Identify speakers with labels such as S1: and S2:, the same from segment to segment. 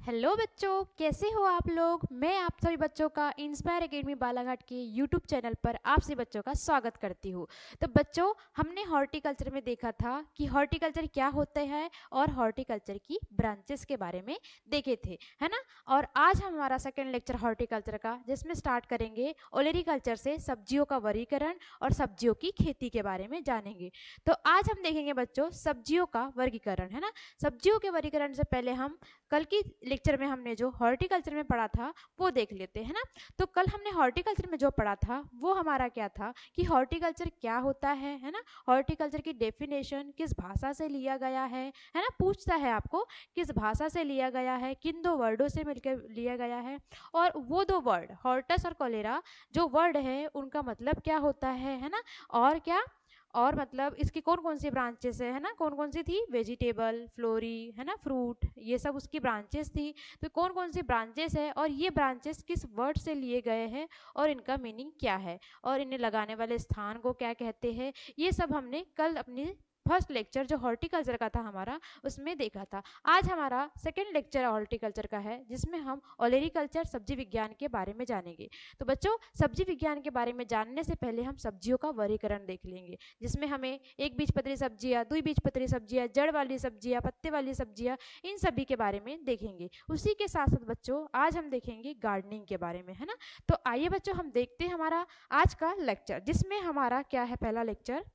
S1: Hello बच्चों, कैसे हो आप लोग। मैं आप सभी बच्चों का इंस्पायर एकेडमी बालाघाट के यूट्यूब चैनल पर आप सभी बच्चों का स्वागत करती हूँ। तो बच्चों, हमने हॉर्टिकल्चर में देखा था कि हॉर्टिकल्चर क्या होता है और हॉर्टिकल्चर की ब्रांचेस के बारे में देखे थे, है ना। और आज हमारा सेकेंड लेक्चर हॉर्टिकल्चर का, जिसमें स्टार्ट करेंगे ओलेरीकल्चर से सब्जियों का वर्गीकरण और सब्जियों की खेती के बारे में जानेंगे। तो आज हम देखेंगे बच्चों सब्जियों का वर्गीकरण, है ना। सब्जियों के वर्गीकरण से पहले हम कल की लेक्चर में हमने जो हॉर्टिकल्चर में पढ़ा था वो देख लेते हैं ना। तो कल हमने हॉर्टिकल्चर में जो पढ़ा था वो हमारा क्या था कि हॉर्टिकल्चर क्या होता है ना। हॉर्टिकल्चर की डेफिनेशन किस भाषा से लिया गया है ना। पूछता है आपको किस भाषा से लिया गया है, किन दो वर्डों से मिलकर लिया गया है, और वो दो वर्ड हॉर्टस और कोलेरा जो वर्ड है उनका मतलब क्या होता है ना। और क्या, और मतलब इसकी कौन कौन सी ब्रांचेस है ना। कौन कौन सी थी, वेजिटेबल, फ्लोरी, है ना, फ्रूट, ये सब उसकी ब्रांचेस थी। तो कौन कौन सी ब्रांचेस है और ये ब्रांचेस किस वर्ड से लिए गए हैं और इनका मीनिंग क्या है और इन्हें लगाने वाले स्थान को क्या कहते हैं, ये सब हमने कल अपनी फर्स्ट लेक्चर जो हॉर्टिकल्चर का था हमारा उसमें देखा था। आज हमारा सेकेंड लेक्चर हॉर्टिकल्चर का है जिसमें हम ओलेरीकल्चर सब्जी विज्ञान के बारे में जानेंगे। तो बच्चों, सब्जी विज्ञान के बारे में जानने से पहले हम सब्जियों का वर्गीकरण देख लेंगे, जिसमें हमें एक बीजपत्री सब्जियां, द्विबीजपत्री सब्जियां, जड़ वाली सब्जियां, पत्ते वाली सब्जियां, इन सभी के बारे में देखेंगे। उसी के साथ साथ बच्चों आज हम देखेंगे गार्डनिंग के बारे में, है ना। तो आइए बच्चों हम देखते हैं हमारा आज का लेक्चर, जिसमें हमारा क्या है, पहला लेक्चर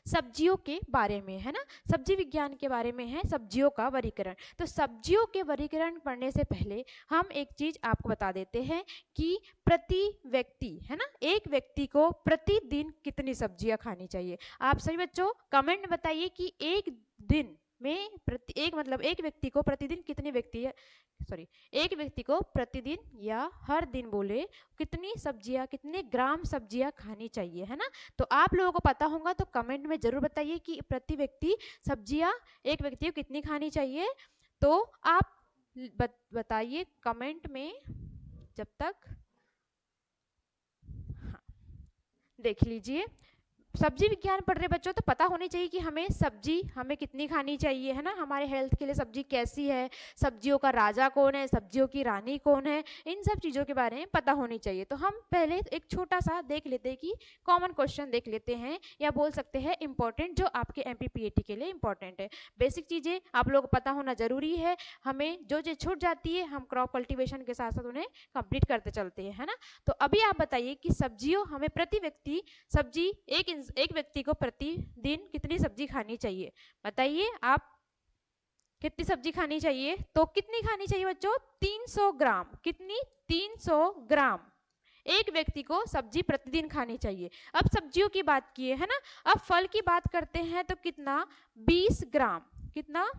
S1: सब्जियों के बारे में, है ना। सब्जी विज्ञान के बारे में है सब्जियों का वर्गीकरण। तो सब्जियों के वर्गीकरण पढ़ने से पहले हम एक चीज आपको बता देते हैं कि प्रति व्यक्ति, है ना, एक व्यक्ति को प्रतिदिन कितनी सब्जियां खानी चाहिए। आप सभी बच्चों कमेंट में बताइए कि एक दिन में एक व्यक्ति को प्रतिदिन कितने व्यक्ति, सॉरी, एक व्यक्ति को प्रतिदिन या हर दिन बोले कितनी सब्जियां, कितने ग्राम सब्जियां खानी चाहिए, है ना। तो आप लोगों को पता होगा तो कमेंट में जरूर बताइए कि प्रति व्यक्ति सब्जियां एक व्यक्ति को कितनी खानी चाहिए। तो आप बताइए कमेंट में जब तक, हाँ, देख लीजिए। सब्जी विज्ञान पढ़ रहे बच्चों तो पता होनी चाहिए कि हमें कितनी खानी चाहिए, है ना। हमारे हेल्थ के लिए सब्जी कैसी है, सब्जियों का राजा कौन है, सब्जियों की रानी कौन है, इन सब चीज़ों के बारे में पता होनी चाहिए। तो हम पहले एक छोटा सा देख लेते हैं कि कॉमन क्वेश्चन देख लेते हैं, या बोल सकते हैं इंपॉर्टेंट, जो आपके एमपीपीएटी के लिए इंपॉर्टेंट है। बेसिक चीज़ें आप लोगों को पता होना जरूरी है। हमें जो चीज़ छूट जाती है हम क्रॉप कल्टिवेशन के साथ साथ उन्हें कंप्लीट करते चलते हैं, है ना। तो अभी आप बताइए कि सब्जियों हमें प्रति व्यक्ति सब्जी एक व्यक्ति को प्रतिदिन कितनी सब्जी खानी चाहिए। बताइए आप कितनी सब्जी खानी चाहिए। तो कितनी खानी चाहिए बच्चों, 300 ग्राम। कितनी, 300 ग्राम एक व्यक्ति को सब्जी प्रतिदिन खानी चाहिए। अब सब्जियों की बात किए, है ना। अब फल की बात करते हैं तो कितना, 20 ग्राम। कितना,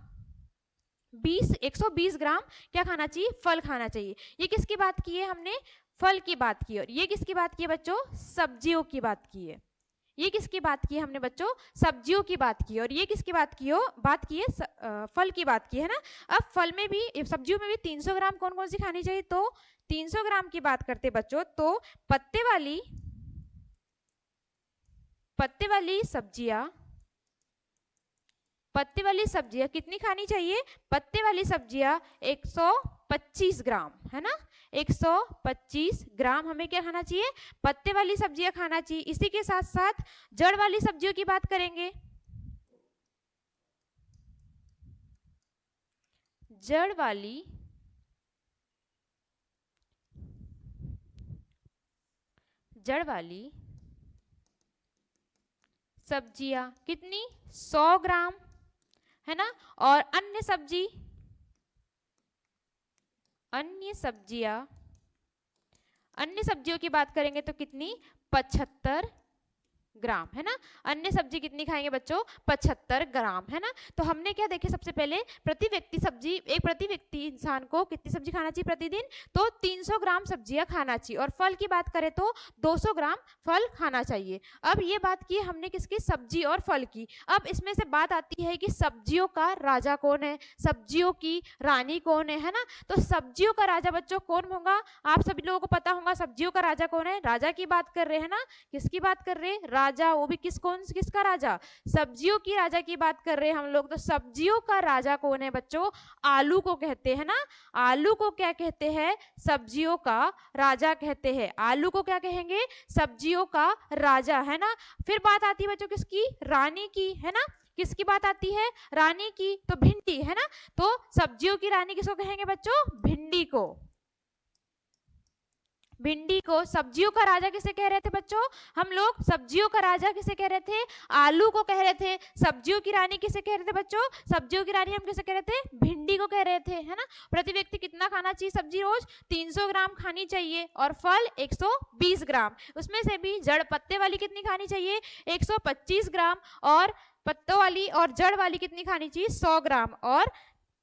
S1: 120 ग्राम क्या खाना चाहिए, फल खाना चाहिए। ये किसकी बात की है हमने, फल की बात की। और ये किसकी बात की है बच्चों, सब्जियों की बात की है। ये किसकी बात की है हमने बच्चों, सब्जियों की बात की। और ये किसकी बात की है, फल की बात की, है ना। अब फल में भी, सब्जियों में भी 300 ग्राम कौन कौन सी खानी चाहिए। तो 300 ग्राम की बात करते बच्चों तो पत्ते वाली सब्जियां कितनी खानी चाहिए, पत्ते वाली सब्जियां 125 ग्राम, है ना। 125 ग्राम हमें क्या खाना चाहिए, पत्ते वाली सब्जियां खाना चाहिए। इसी के साथ साथ जड़ वाली सब्जियों की बात करेंगे। जड़ वाली सब्जियां कितनी, 100 ग्राम, है ना। और अन्य सब्जियों की बात करेंगे तो कितनी, 75 ग्राम, है ना। अन्य सब्जी कितनी खाएंगे बच्चों, 75 ग्राम, है ना। तो हमने क्या देखे, सबसे पहले प्रति व्यक्ति इंसान को कितनी सब्जी खाना चाहिए प्रतिदिन, तो 300 ग्राम सब्जियां खाना चाहिए। और फल की बात करें तो 200 ग्राम फल खाना चाहिए। अब ये बात की हमने किसकी, सब्जी और फल की। अब इसमें से बात आती है कि सब्जियों का राजा कौन है, सब्जियों की रानी कौन है ना। तो सब्जियों का राजा बच्चों कौन होगा, आप सभी लोगों को पता होगा सब्जियों का राजा कौन है। राजा की बात कर रहे हैं ना, किसकी बात कर रहे हैं, राजा, वो भी किसका राजा? सब्जियों की राजा की बात कर रहे हैं हम लोग। तो सब्जियों का राजा कौन है बच्चों? आलू को कहते हैं ना। आलू को क्या कहते हैं? सब्जियों का राजा कहते हैं। आलू को क्या कहेंगे? सब्जियों का राजा, है ना। फिर बात आती है बच्चों किसकी? रानी की, है ना। किसकी बात आती है? रानी की। तो भिंडी, है ना। तो सब्जियों की रानी किसको कहेंगे बच्चों? भिंडी को। भिंडी को। सब्जियों का राजा किसे कह रहे थे बच्चों? हम लोग सब्जियों का राजा किसे कह रहे थे? आलू को कह रहे थे। सब्जियों की रानी किसे कह रहे थे बच्चों? सब्जियों की रानी हम किसे कह रहे थे? भिंडी को कह रहे थे, है ना। प्रति व्यक्ति कितना खाना चाहिए सब्जी? रोज 300 ग्राम खानी चाहिए, और फल 120 ग्राम। उसमें से भी जड़ पत्ते वाली कितनी खानी चाहिए? 125 ग्राम, और पत्तों वाली और जड़ वाली कितनी खानी चाहिए? 100 ग्राम, और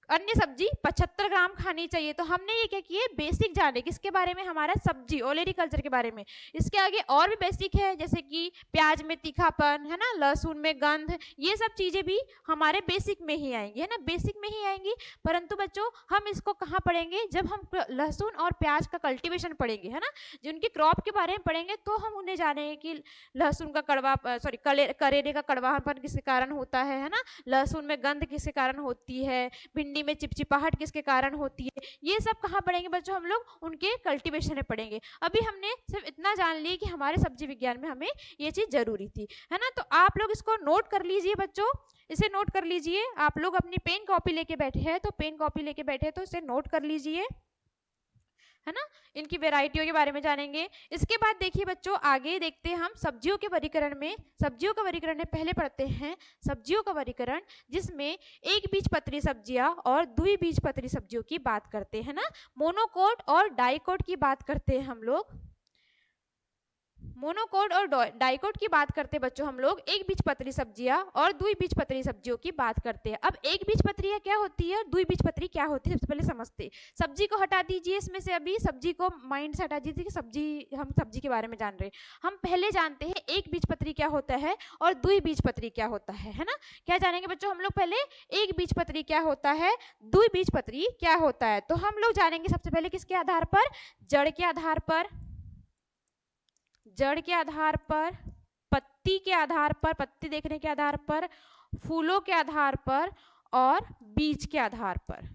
S1: अन्य सब्जी 75 ग्राम खानी चाहिए। तो हमने ये क्या किए? बेसिक जाने किसके बारे में? हमारा सब्जी ओलेरिकल्चर के बारे में। इसके आगे और भी बेसिक है, जैसे कि प्याज में तीखापन, है ना, लहसुन में गंध, ये सब चीजें भी हमारे बेसिक में ही आएंगी, है ना, बेसिक में ही आएंगी। परंतु बच्चों हम इसको कहाँ पढ़ेंगे? जब हम लहसुन और प्याज का कल्टीवेशन पढ़ेंगे, है ना, जिनकी क्रॉप के बारे में पढ़ेंगे, तो हम उन्हें जानेंगे कि लहसुन का कड़वा करेले का कड़वापन किसके कारण होता है ना, लहसुन में गंध किसके कारण होती है, भिंडी में चिपचिपाहट किसके कारण होती है। ये सब कहाँ पढ़ेंगे बच्चों? हम लोग उनके कल्टीवेशन में पढ़ेंगे। अभी हमने सिर्फ इतना जान लिया कि हमारे सब्जी विज्ञान में हमें ये चीज जरूरी थी, है ना। तो आप लोग इसको नोट कर लीजिए बच्चों, इसे नोट कर लीजिए। आप लोग अपनी पेन कॉपी लेके बैठे हैं तो पेन कॉपी लेके बैठे तो इसे नोट कर लीजिए, है ना। इनकी वैरायटियों के बारे में जानेंगे। इसके बाद देखिए बच्चों, आगे देखते हैं हम सब्जियों के वर्गीकरण में। सब्जियों का वर्गीकरण में पहले पढ़ते हैं सब्जियों का वर्गीकरण, जिसमें एक बीजपत्री सब्जियां और द्विबीजपत्री सब्जियों की बात करते हैं ना। मोनोकोट और डाइकोट की बात करते हैं हम लोग। मोनोकोट और डाइकोट की बात करते हैं बच्चों हम लोग। एक बीजपत्री सब्जियां और द्विबीजपत्री सब्जियों की बात करते हैं। अब एक बीजपत्री क्या होती है, द्विबीजपत्री क्या होती है, सबसे पहले समझते। सब्जी को हटा दीजिए इसमें से, अभी सब्जी को माइंड से हटा दीजिए कि सब्जी, हम सब्जी के बारे में जान रहे हैं। हम पहले जानते हैं एक बीजपत्री क्या होता है और द्विबीजपत्री क्या होता है ना। क्या जानेंगे बच्चों हम लोग? पहले एक बीजपत्री क्या होता है, द्विबीजपत्री क्या होता है। तो हम लोग जानेंगे सबसे पहले किसके आधार पर? जड़ के आधार पर, जड़ के आधार पर, पत्ती के आधार पर, पत्ती देखने के आधार पर, फूलों के आधार पर, और बीज के आधार पर।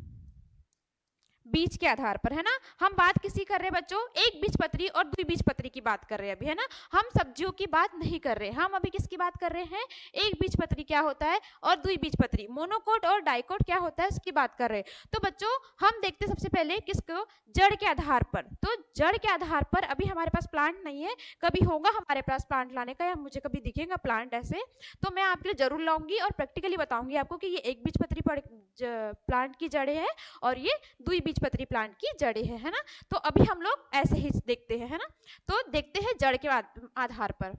S1: बीज के आधार पर, है ना। हम बात किसी कर रहे हैं बच्चों? एक बीजपत्री और द्विबीजपत्री की बात कर रहे हैं अभी, है ना। हम सब्जियों की बात नहीं कर रहे, हम अभी किसकी बात कर रहे हैं? एक बीजपत्री क्या होता है और द्विबीजपत्री, मोनोकोट और डाइकोट क्या होता है, इसकी बात कर रहे हैं। तो बच्चों हम देखते सबसे पहले किसको? जड़ के आधार पर। तो जड़ के आधार पर अभी हमारे पास प्लांट नहीं है, कभी होगा हमारे पास प्लांट लाने का, या मुझे कभी दिखेगा प्लांट ऐसे, तो मैं आपके लिए जरूर लाऊंगी और प्रैक्टिकली बताऊंगी आपको कि ये एक बीजपत्री प्लांट की जड़ें है और ये द्विबीजपत्री प्लांट की जड़ें है ना। तो अभी हम लोग ऐसे ही देखते हैं, है ना। तो देखते हैं जड़ के आधार पर।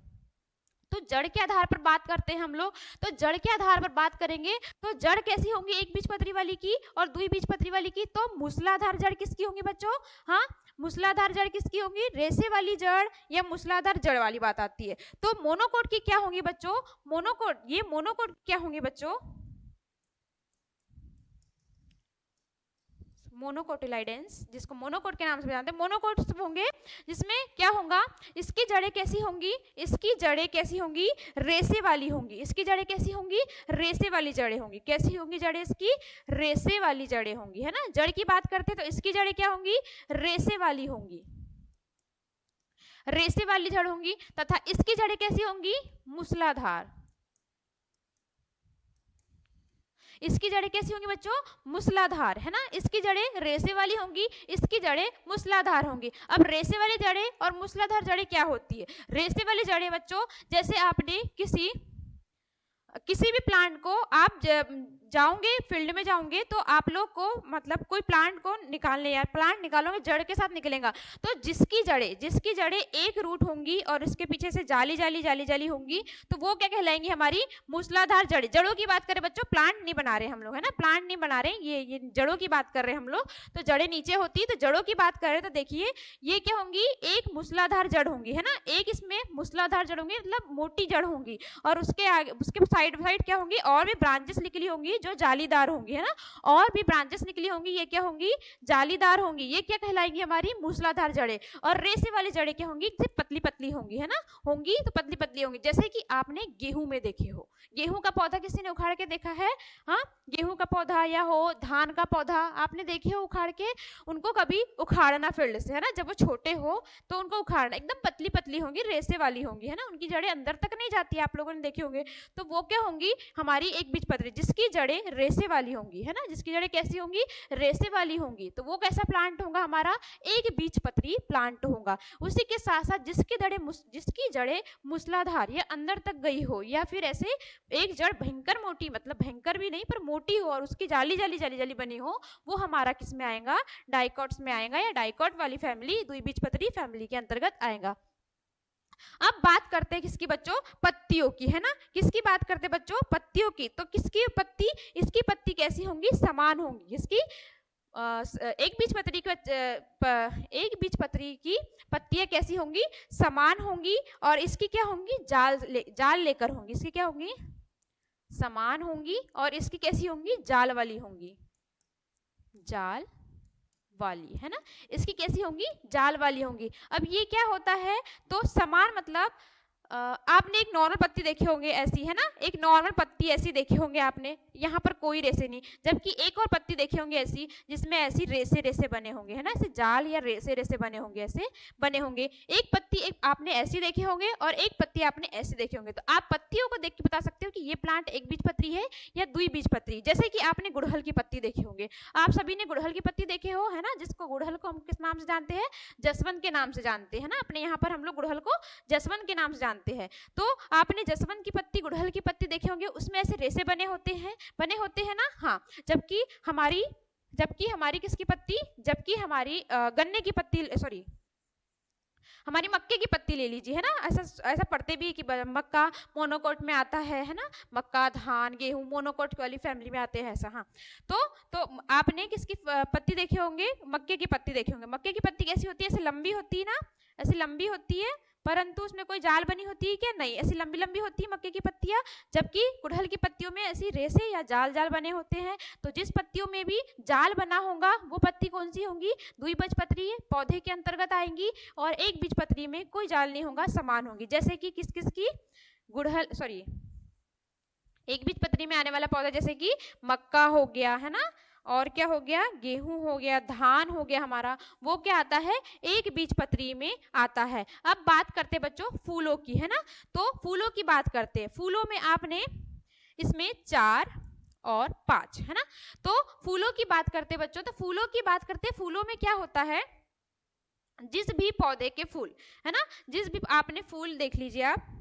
S1: तो जड़ के आधार पर बात करते हैं हम लोग। तो जड़ के आधार पर बात करेंगे तो जड़ कैसी होंगी एक बीजपत्री वाली की और द्विबीजपत्री वाली की? तो मूसलाधार जड़ किसकी होंगी बच्चों? हाँ, मूसलाधार जड़ किसकी होंगी? रेशे वाली जड़ या मूसलाधार जड़ वाली बात आती है। तो मोनोकोट की क्या होंगी बच्चों? मोनोकोट, ये मोनोकोट क्या होंगी बच्चों? मोनोकोटिलाइडेंस, जिसको मोनोकोट के नाम से जानते हैं, मोनोकोट्स होंगे जिसमें क्या होगा? इसकी जड़ें कैसी होंगी? इसकी जड़ें कैसी होंगी? रेशे वाली होंगी। इसकी जड़ें कैसी होंगी? रेशे वाली जड़ें होंगी। कैसी होंगी जड़ें इसकी? रेशे वाली जड़ें होंगी, है ना। जड़ की बात करते हैं तो इसकी जड़ें क्या होंगी? रेशे वाली होंगी, रेशे वाली जड़ होंगी। तथा इसकी जड़ें कैसी होंगी? मूसलाधार। इसकी जड़ें कैसी होंगी बच्चों? मूसलाधार, है ना। इसकी जड़ें रेशे वाली होंगी, इसकी जड़ें मूसलाधार होंगी। अब रेशे वाली जड़ें और मूसलाधार जड़ें क्या होती है? रेशे वाली जड़ें बच्चों, जैसे आपने किसी भी प्लांट को आप जाओगे, फील्ड में जाओगे तो आप लोग को मतलब कोई प्लांट को निकालने, या प्लांट निकालोगे जड़ के साथ निकलेगा, तो जिसकी जड़ें एक रूट होंगी और इसके पीछे से जाली जाली जाली जाली होंगी, तो वो क्या कहलाएंगी? हमारी मूसलाधार जड़ें। जड़ों की बात करें बच्चों, प्लांट नहीं बना रहे हम लोग, है ना, प्लांट नहीं बना रहे, ये जड़ों की बात कर रहे हैं हम लोग। तो जड़ें नीचे होती है, तो जड़ों की बात कर रहे हैं तो देखिए ये क्या होंगी? एक मूसलाधार जड़ होंगी, है ना। एक इसमें मूसलाधार जड़ होंगी, मतलब मोटी जड़ होंगी, और उसके आगे उसके साइड क्या होंगी? और भी ब्रांचेस निकली होंगी जो जालीदार होंगी, है ना। और भी ब्रांचेस निकली होंगी, ये क्या होंगी, जालीदार होंगी। ये क्या कहलाएंगी, हमारी मूसलाधार जड़ें। और रेसे वाली जड़ें क्या होंगी, सिर्फ पतली पतली होंगी, है ना, होंगी तो पतली पतली होंगी। जैसे कि आपने गेहूं में देखे हो, गेहूं का पौधा किसी ने उखाड़ के देखा है, हाँ, गेहूं का पौधा या हो धान का पौधा आपने देखे हो उखाड़ के, उनको कभी उखाड़ना फील्ड से, है ना, जब वो छोटे हो तो उनको उखाड़ना, एकदम पतली पतली होंगी, रेसे वाली होंगी, है ना, उनकी जड़ें अंदर तक नहीं जाती, आप लोगों ने देखे होंगे। तो वो क्या होंगी, हमारी एक बीजपत्री, जिसकी जड़ें रेसे वाली होंगी, है ना, जिसकी जड़ें कैसी होंगी, रेसे वाली होंगी। तो वो कैसा प्लांट होगा, हमारा एक बीजपत्री प्लांट होगा। उसी के साथ साथ जिसकी जड़ें मूसलाधार या अंदर तक गई हो, या फिर ऐसे एक जड़ भयंकर मोटी, मतलब भयंकर भी नहीं पर मोटी हो और उसकी जाली जाली जाली जाली बनी हो, वो हमारा किस में आएगा, डाइकॉट्स में आएगा, या डाइकॉट वाली फैमिली, द्विबीजपत्री फैमिली के अंतर्गत आएगा। अब बात करते हैं किसकी बच्चों, पत्तियों की, है ना, किसकी बात करते हैं बच्चों, पत्तियों की। तो किसकी पत्ती, इसकी पत्ती कैसी होंगी, समान होंगी। इसकी एक बीज पत्री की पत्तियां कैसी होंगी, समान होंगी। और इसकी क्या होंगी, जाल लेकर होंगी। इसकी क्या होंगी, समान होंगी, और इसकी कैसी होंगी, जाल वाली होंगी, जाल वाली, है ना, इसकी कैसी होंगी, जाल वाली होंगी। अब ये क्या होता है, तो समान मतलब आपने एक नॉर्मल पत्ती देखी होंगे ऐसी, है ना, एक नॉर्मल पत्ती ऐसी देखी होंगे आपने, यहाँ पर कोई रेसे नहीं। जबकि एक और पत्ती देखी होंगे ऐसी, जिसमें ऐसी रेसे रेसे बने होंगे, है ना, ऐसे जाल या रेसे रेसे बने होंगे, ऐसे बने होंगे। एक पत्ती एक आपने ऐसी देखे होंगे और एक पत्ती आपने ऐसे देखे होंगे। तो आप पत्तियों को देख के बता सकते हो कि ये प्लांट एक बीजपत्री है या द्विबीजपत्री। जैसे कि आपने गुड़हल की पत्ती देखी होंगे, आप सभी ने गुड़हल की पत्ती देखे हो, है ना, जिसको गुड़हल को हम किस नाम से जानते हैं, जसवंत के नाम से जानते हैं ना, अपने यहाँ पर हम लोग गुड़हल को जसवंत के नाम से जानते हैं। तो आपने जसवंत की पत्ती, गुड़हल की पत्ती देखे होंगे, उसमें ऐसे रेसे बने होते हैं ना, हाँ। जबकि हमारी किसकी पत्ती, जबकि हमारी गन्ने की पत्ती, सॉरी, हमारी मक्के की पत्ती ले लीजिए, है ना, ऐसा ऐसा पढ़ते भी कि मक्का मोनोकोट में आता है ना, मक्का धान गेहूं मोनोकोट वाली फैमिली में आते हैं, ऐसा, हाँ। तो आपने किसकी पत्ती देखे होंगे, मक्के की पत्ती देखे होंगे। मक्के की पत्ती कैसी होती है, ऐसे लंबी होती है ना, ऐसी लंबी होती है, परंतु उसमें कोई जाल बनी होती है क्या, नहीं, ऐसी लंबी लंबी होती है मक्के की पत्तियां। जबकि गुड़हल की पत्तियों में ऐसी रेसे या जाल जाल बने होते हैं। तो जिस पत्तियों में भी जाल बना होगा वो पत्ती कौन सी होंगी, द्विबीजपत्री पौधे के अंतर्गत आएंगी। और एक बीजपत्री में कोई जाल नहीं होगा, समान होंगी। जैसे कि किस किस की, गुड़हल, सॉरी, एक बीजपत्री में आने वाला पौधा जैसे कि मक्का हो गया, है ना, और क्या हो गया, गेहूं हो गया, धान हो गया हमारा, वो क्या आता है, एक बीजपत्री में आता है। अब बात करते हैं बच्चों फूलों की, है ना। तो फूलों की बात करते हैं। फूलों में आपने इसमें 4 और 5, है ना। तो फूलों की बात करते हैं बच्चों, तो फूलों की बात करते हैं। फूलों में क्या होता है, जिस भी पौधे के फूल, है ना, जिस भी आपने फूल देख लीजिए आप,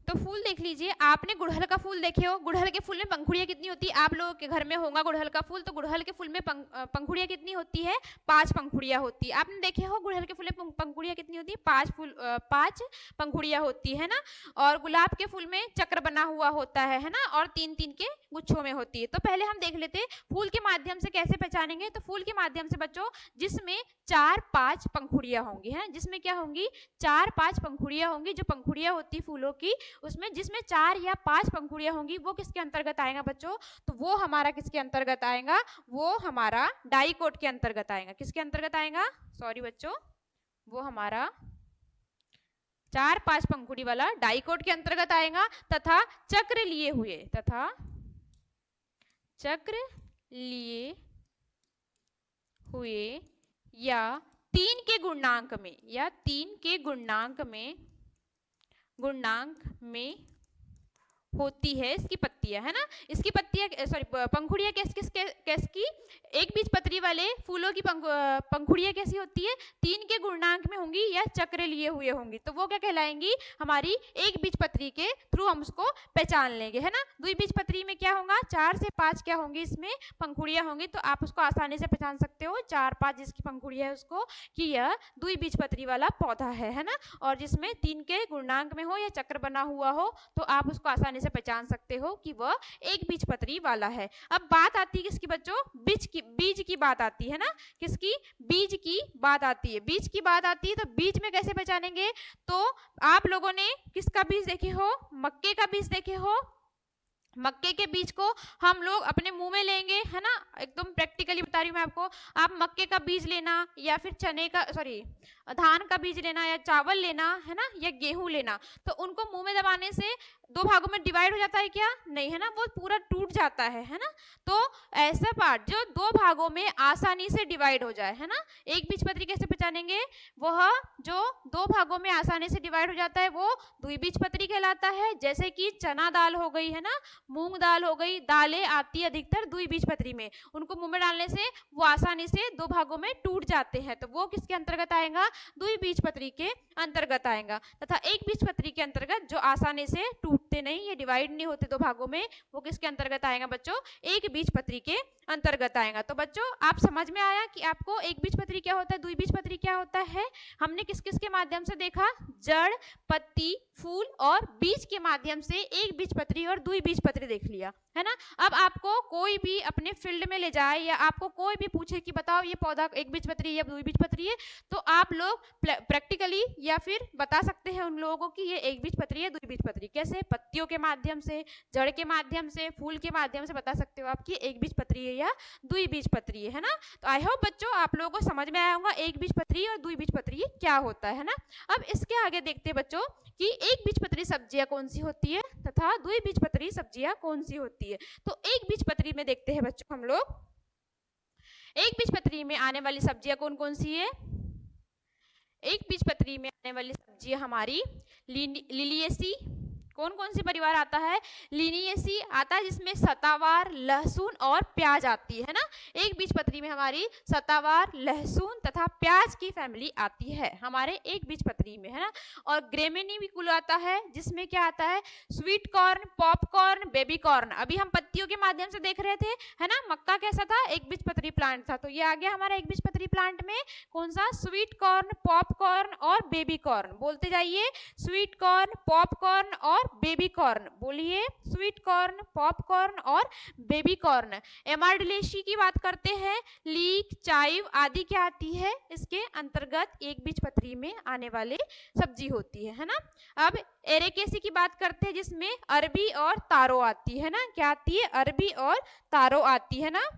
S1: तो फूल देख लीजिए, आपने गुड़हल का फूल देखे हो, गुड़हल के फूल में पंखुड़ियां कितनी होती है, आप लोगों के घर में होगा गुड़हल का फूल। तो गुड़हल के फूल में पंखुड़ियां कितनी होती है, 5 पंखुड़ियां होती है। आपने देखे हो गुड़हल के फूल में पंखुड़ियां कितनी होती है, 5 पंखुड़ियां होती है ना। और गुलाब के फूल में चक्र बना हुआ होता है ना, और 3-3 के गुच्छों में होती है। तो पहले हम देख लेते फूल के माध्यम से कैसे पहचानेंगे। तो फूल के माध्यम से बच्चों, जिसमें 4-5 पंखुड़ियां होंगी, है, जिसमें क्या होंगी, 4-5 पंखुड़ियां होंगी। जो पंखुड़ियां होती फूलों की, उसमें जिसमें 4 या 5 पंखुड़ियां होंगी, वो किसके अंतर्गत आएगा बच्चों, तो वो हमारा किसके अंतर्गत आएगा, वो हमारा डाइकोट के अंतर्गत आएगा। किसके अंतर्गत आएगा, सॉरी बच्चों, वो हमारा 4-5 पंखुड़ी वाला डाइकोट के अंतर्गत आएगा। तथा चक्र लिए हुए या 3 के गुणांक में होती है इसकी पत्तियां, है ना। इसकी पत्तियां सॉरी पंखुड़ियां कैस की एक बीजपत्री वाले फूलों की पंखुड़ियां कैसी होती है, 3 के गुणनांक में होंगी या चक्र लिए हुए होंगी, तो वो क्या कहलाएंगी, हमारी एक बीजपत्री के थ्रू हम उसको पहचान लेंगे, है ना। द्विबीजपत्री में क्या होगा, 4 से 5 क्या होंगी, इसमें पंखुड़ियां होंगी, तो आप उसको आसानी से पहचान सकते हो 4-5 जिसकी पंखुड़ियां है उसको, कि यह द्विबीजपत्री वाला पौधा है ना। और जिसमें 3 के गुणनांक में हो या चक्र बना हुआ हो, तो आप उसको आसानी से पहचान सकते हो कि वह एक बीजपत्री वाला है। अब बात आती है किसकी बच्चों, बीज की बात आती है ना, किसकी, बीज की बात आती है। बीज की बात आती है तो बीज में कैसे पहचानेंगे, तो आप लोगों ने किसका बीज देखे हो, मक्के का बीज देखे हो। मक्के के बीज को हम लोग अपने मुंह में लेंगे, है ना, एकदम प्रैक्टिकली बता रही हूँ मैं आपको। आप मक्के का बीज लेना या फिर चने का सॉरी धान का बीज लेना या चावल लेना, है ना, या गेहूं लेना, तो उनको मुंह में दबाने से 2 भागों में डिवाइड हो जाता है क्या, नहीं, है ना, वो पूरा टूट जाता है ना। तो ऐसा पार्ट जो 2 भागों में आसानी से डिवाइड हो जाए, है ना, एक बीजपत्री कैसे पहचानेंगे, वह जो 2 भागों में आसानी से डिवाइड हो जाता है वो द्विबीजपत्री कहलाता है। जैसे कि चना दाल हो गई, है ना, मूंग दाल हो गई, दालें आती है अधिकतर द्विबीजपत्री में, उनको मुंह में डालने से वो आसानी से 2 भागों में टूट जाते हैं, तो वो किसके अंतर्गत आएगा, द्विबीजपत्री के अंतर्गत आएगा। तथा एक बीजपत्री के अंतर्गत जो आसानी से टूटते नहीं, ये डिवाइड नहीं होते 2 भागों में, वो किसके अंतर्गत आएगा बच्चों, एक बीजपत्री के अंतर्गत आएगा। तो बच्चों आप समझ में आया कि आपको एक बीजपत्री क्या होता है, द्विबीजपत्री क्या होता है। हमने किस किस के माध्यम से देखा, जड़, पत्ती, फूल और बीज के माध्यम से एक बीजपत्री और द्विबीजपत्री देख लिया, है ना। अब आपको कोई भी अपने फील्ड में ले जाए या आपको कोई भी पूछे कि बताओ ये पौधा एक बीजपत्री या द्विबीजपत्री है, तो आप लोग प्रैक्टिकली या फिर बता सकते हैं उन लोगों को कि ये एक बीजपत्री है द्विबीजपत्री, कैसे, पत्तियों के माध्यम से, जड़ के माध्यम से, फूल के माध्यम से बता सकते हो आप कि एक बीजपत्री है या द्विबीजपत्री है ना। तो आई होप बच्चों आप लोगों को समझ में आया होगा एक बीजपत्री और द्विबीजपत्री क्या होता है ना। अब इसके आगे देखते हैं बच्चों कि एक बीजपत्री सब्जियां कौन सी होती है तथा द्विबीजपत्री सब्जियां कौन सी होती है। तो एक बीजपत्री में देखते हैं बच्चों हम लोग, एक बीजपत्री में आने वाली सब्जियां कौन कौन सी है। एक बीजपत्री में आने वाली सब्जियां हमारी लिलिएसी, कौन कौन सी परिवार आता है, लिनिएसी आता है, जिसमें सतावार, लहसुन और प्याज आती है ना। एक बीजपत्री में हमारी सतावार, लहसुन तथा प्याज की फैमिली आती है हमारे एक बीजपत्री में, है ना। और ग्रेमिनी भी कुल आता है, जिसमें क्या आता है, sweet corn, popcorn, baby corn. अभी हम पत्तियों के माध्यम से देख रहे थे, है ना, मक्का कैसा था, एक बीजपत्री प्लांट था, तो ये आ गया हमारा एक बीजपत्री प्लांट में कौन सा, स्वीट कॉर्न, पॉपकॉर्न और बेबी कॉर्न। बोलते जाइए, स्वीट कॉर्न, पॉपकॉर्न और बेबी कॉर्न, बोलिए, स्वीट कॉर्न, पॉपकॉर्न और बेबी कॉर्न। एमारडिलेसी की बात करते हैं, लीक, चाइव आदि क्या आती है, इसके अंतर्गत एक बीजपत्री में आने वाले सब्जी होती है ना। अब एरेकेसी की बात करते हैं, जिसमें अरबी और तारो आती है ना, क्या आती है, अरबी और तारो आती है ना,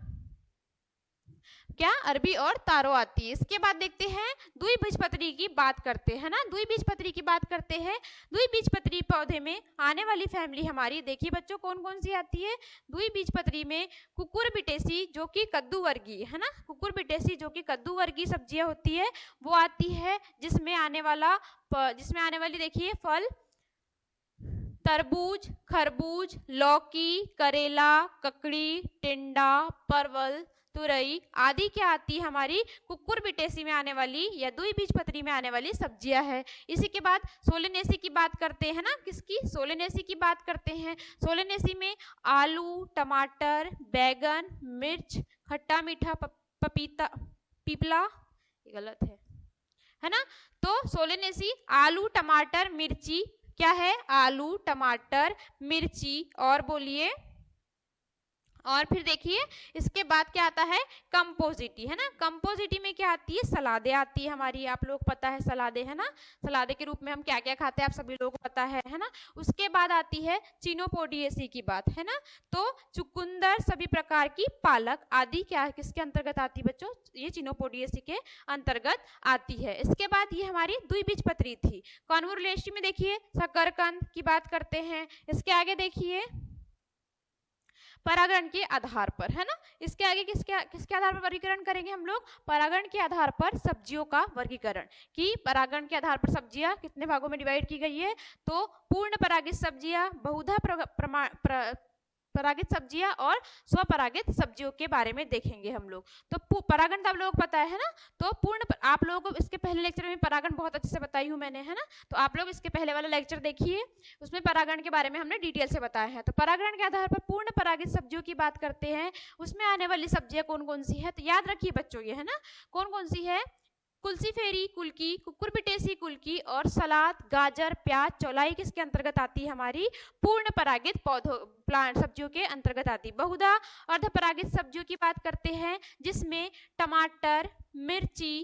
S1: क्या, अरबी और तारो आती है। इसके बाद देखते हैं द्विबीजपत्री की बात करते हैं ना, द्विबीजपत्री की बात करते हैं। द्विबीजपत्री पौधे में आने वाली फैमिली हमारी देखिए बच्चों कौन कौन सी आती है। द्विबीजपत्री में कुकुरबिटेसी जो कि कद्दू वर्गीय, है ना, कुकुरबिटेसी जो कि कद्दू वर्गीय सब्जियां होती है वो आती है, जिसमें आने वाली देखिए फल तरबूज, खरबूज, लौकी, करेला, ककड़ी, टिंडा, परवल, तुरई आदि क्या आती है, हमारी कुकुरबिटेसी में आने वाली या द्विबीजपत्री में आने वाली सब्जियां है। इसी के बाद सोलेनेसी की बात करते हैं ना, किसकी, सोलेनेसी की बात करते हैं। सोलेनेसी में आलू, टमाटर, बैगन, मिर्च, खट्टा मीठा, पपीता, पीपला, ये गलत है ना। तो सोलेनेसी आलू, टमाटर, मिर्ची, क्या है, आलू, टमाटर, मिर्ची, और बोलिए, और फिर देखिए इसके बाद क्या आता है, कंपोजिटी, है ना। कंपोजिटी में क्या आती है, सलादे आती है हमारी, आप लोग पता है सलादे, है ना, सलादे के रूप में हम क्या क्या खाते हैं आप सभी लोगों को पता है ना। उसके बाद आती है चिनोपोडिएसी की बात, है ना। तो चुकंदर, सभी प्रकार की पालक आदि क्या किसके अंतर्गत आती है बच्चों, ये चिनोपोडिएसी के अंतर्गत आती है। इसके बाद ये हमारी द्विबीजपत्री थी। कॉन्वोलेसी में देखिए शकरकंद की बात करते हैं। इसके आगे देखिए परागण के आधार पर, है ना। इसके आगे किसके आधार पर वर्गीकरण करेंगे हम लोग? परागण के आधार पर सब्जियों का वर्गीकरण, कि परागण के आधार पर सब्जियां कितने भागों में डिवाइड की गई है? तो पूर्ण परागित सब्जियां, बहुधा परागित सब्जियां और स्वपरागित सब्जियों के बारे में देखेंगे हम लोग। तो परागण तो आप लोगों को पता है ना। तो आप लोगों को इसके पहले लेक्चर में परागण बहुत अच्छे से बताई हूं मैंने, है ना। तो आप लोग इसके पहले वाला लेक्चर देखिए, उसमें परागण के बारे में हमने डिटेल से बताया है। तो परागण के आधार पर पूर्ण परागित सब्जियों की बात करते हैं, उसमें आने वाली सब्जियां कौन कौन सी है? तो याद रखिए बच्चों ये, है ना, कौन कौन सी है? कुल्सीफेरी कुल की, कुकुरबिटेसी कुल की और सलाद, गाजर, प्याज, चौलाई किसके अंतर्गत आती है? हमारी पूर्ण परागित पौधों प्लांट सब्जियों के अंतर्गत आती है। बहुधा अर्धपरागित सब्जियों की बात करते हैं, जिसमें टमाटर, मिर्ची,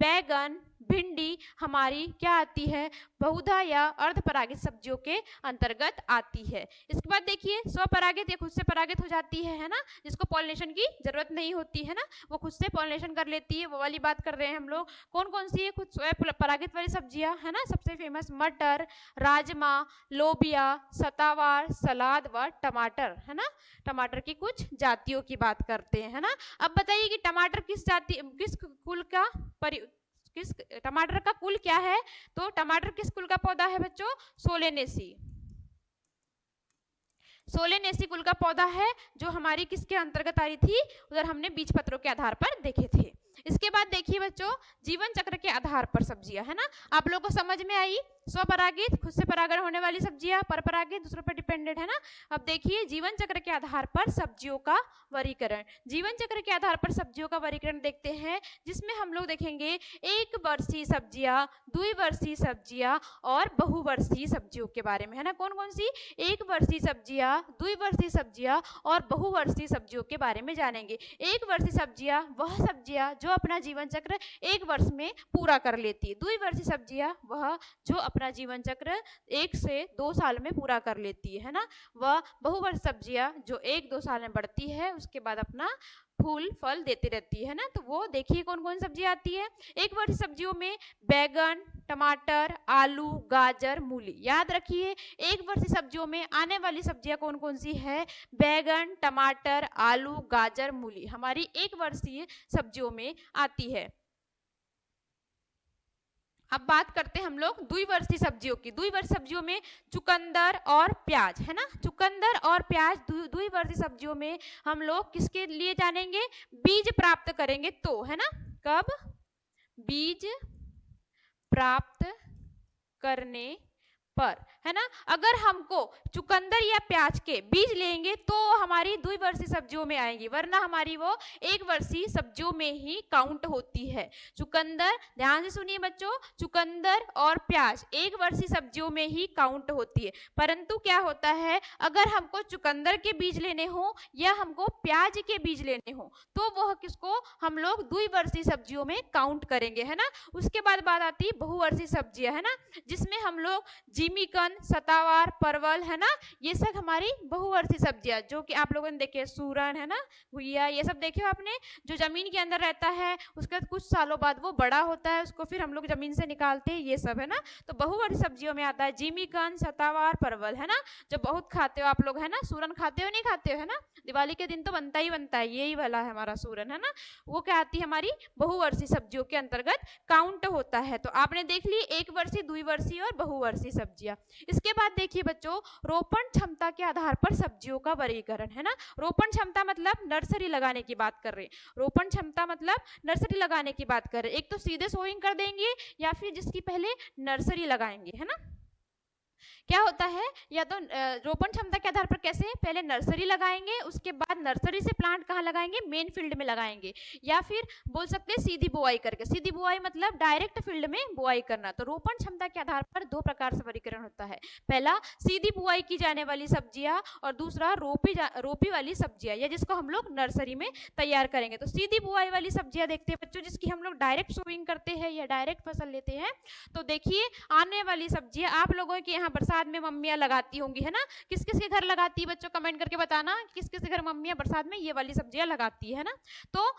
S1: बैगन, भिंडी हमारी क्या आती है? बहुधा या अर्धपरागित सब्जियों के अंतर्गत आती है। इसके बाद देखिए स्वपरागित, ये खुद से परागित हो जाती है ना, जिसको पॉलिनेशन की जरूरत नहीं होती है ना, वो खुद से पॉलिनेशन कर लेती है, वो वाली बात कर रहे हैं हम लोग। कौन कौन सी है खुद स्वयं परागित वाली सब्जियां, है ना? सबसे फेमस मटर, राजमा, लोबिया, सतावार, सलाद व टमाटर, है ना। टमाटर की कुछ जातियों की बात करते हैं, है ना। अब बताइए कि टमाटर किस कुल का टमाटर का कुल क्या है? तो टमाटर किस कुल का पौधा है बच्चों? सोलेनेसी। सोलेनेसी कुल का पौधा है, जो हमारी किसके अंतर्गत आई थी? उधर हमने बीज पत्रों के आधार पर देखे थे। इसके बाद देखिए बच्चों, जीवन चक्र के आधार पर सब्जियां, है ना। आप लोगों को समझ में आई? स्वपरागित, खुद से परागण होने वाली सब्जियां, परपरागित, दूसरों पर डिपेंडेंट, है ना। अब देखिए जीवन चक्र के आधार पर सब्जियों का वर्गीकरण। जीवन चक्र के आधार पर सब्जियों का वर्गीकरण देखते हैं, जिसमें हम लोग देखेंगे एक वर्षीय सब्जियां, द्विवर्षीय सब्जियां और बहुवर्षीय सब्जियों के बारे में, है ना। कौन कौन सी? एक वर्षीय सब्जियां, द्विवर्षीय सब्जियां और बहुवर्षीय सब्जियों के बारे में जानेंगे। एक वर्षीय सब्जियां वह सब्जियां जो अपना जीवन चक्र एक वर्ष में पूरा कर लेती है। द्विवर्षीय सब्जियां वह जो अपना जीवन चक्र 1 से 2 साल में पूरा कर लेती है ना। वह बहुवर्षीय सब्जियां जो 1-2 साल में बढ़ती है, उसके बाद अपना फूल फल देती रहती है ना। तो वो देखिए कौन कौन सब्जियां आती है। एक वर्षीय सब्जियों में बैगन, टमाटर, आलू, गाजर, मूली। याद रखिए एक वर्षीय सब्जियों में आने वाली सब्जियां कौन कौन सी है? बैगन, टमाटर, आलू, गाजर, मूली हमारी एक वर्षीय सब्जियों में आती है। अब बात करते हैं हम लोग द्विवर्षीय सब्जियों की। द्विवर्षीय सब्जियों में चुकंदर और प्याज, है ना। चुकंदर और प्याज द्विवर्षीय सब्जियों में हम लोग किसके लिए जानेंगे? बीज प्राप्त करेंगे तो, है ना। कब? बीज प्राप्त करने पर, है ना। अगर हमको चुकंदर या प्याज के बीज लेंगे तो हमारी द्विवर्षीय सब्जियों में आएंगी, वरना हमारी वो एक वर्षीय सब्जियों में ही काउंट होती है। चुकंदर, ध्यान से सुनिए बच्चों, चुकंदर और प्याज एक वर्षीय सब्जियों में ही काउंट होती है। परंतु क्या होता है, अगर हमको चुकंदर के बीज लेने हो या हमको प्याज के बीज लेने हो, तो वह किसको हम लोग द्विवर्षीय सब्जियों में काउंट करेंगे, है ना। उसके बाद बात आती है बहुवर्षीय सब्जियां, है ना, जिसमें हम लोग जिमीकंद, सतावार, परवल, है ना, ये सब हमारी बहुवर्षीय सब्जियां, जो कि आप लोगों ने देखे सूरन, है ना, घुइया, ये सब देखे हो आपने, जो जमीन के अंदर रहता है, उसके बाद कुछ सालों बाद वो बड़ा होता है, उसको फिर हम लोग जमीन से निकालते हैं, ये सब, है ना। तो बहुवर्षीय सब्जियों में आता है जिमीकंद, सतावार, परवल, है ना, जो बहुत खाते हो आप लोग, है ना। सूरन खाते हो नहीं खाते हो, है ना, दिवाली के दिन तो बनता ही बनता है, यही वाला है हमारा सूरन, है ना। वो क्या आती है? हमारी बहुवर्षीय सब्जियों के अंतर्गत काउंट होता है। तो आपने देख ली एक वर्षीय, द्विवर्षीय और बहुवर्षीय सब्जियां। इसके बाद देखिए बच्चों, रोपण क्षमता के आधार पर सब्जियों का वर्गीकरण, है ना। रोपण क्षमता मतलब नर्सरी लगाने की बात कर रहे हैं। रोपण क्षमता मतलब नर्सरी लगाने की बात कर रहे हैं। एक तो सीधे सोइंग कर देंगे या फिर जिसकी पहले नर्सरी लगाएंगे, है ना। क्या होता है, या तो रोपण क्षमता के आधार पर कैसे? पहले नर्सरी लगाएंगे, उसके बाद नर्सरी से प्लांट कहाँ लगाएंगे? मेन फील्ड में लगाएंगे, या फिर बोल सकते हैं सीधी बुआई करके। सीधी बुआई मतलब डायरेक्ट फील्ड में बुआई करना। तो रोपण क्षमता के आधार पर 2 प्रकार से वर्गीकरण होता है। पहला सीधी बुआई की जाने वाली सब्जियां, और दूसरा रोपी वाली सब्जियां, या जिसको हम लोग नर्सरी में तैयार करेंगे। तो सीधी बुआई वाली सब्जियां देखते हैं बच्चों, जिसकी हम लोग डायरेक्ट सोइंग करते हैं या डायरेक्ट फसल लेते हैं। तो देखिए आने वाली सब्जियां आप लोगों के यहाँ बरसात में मम्मियां लगाती होंगी, है ना। किस किस के घर लगाती है बच्चों? कमेंट करके बताना किस किस के घर मम्मियां बरसात में ये वाली सब्जियां लगाती है ना। तो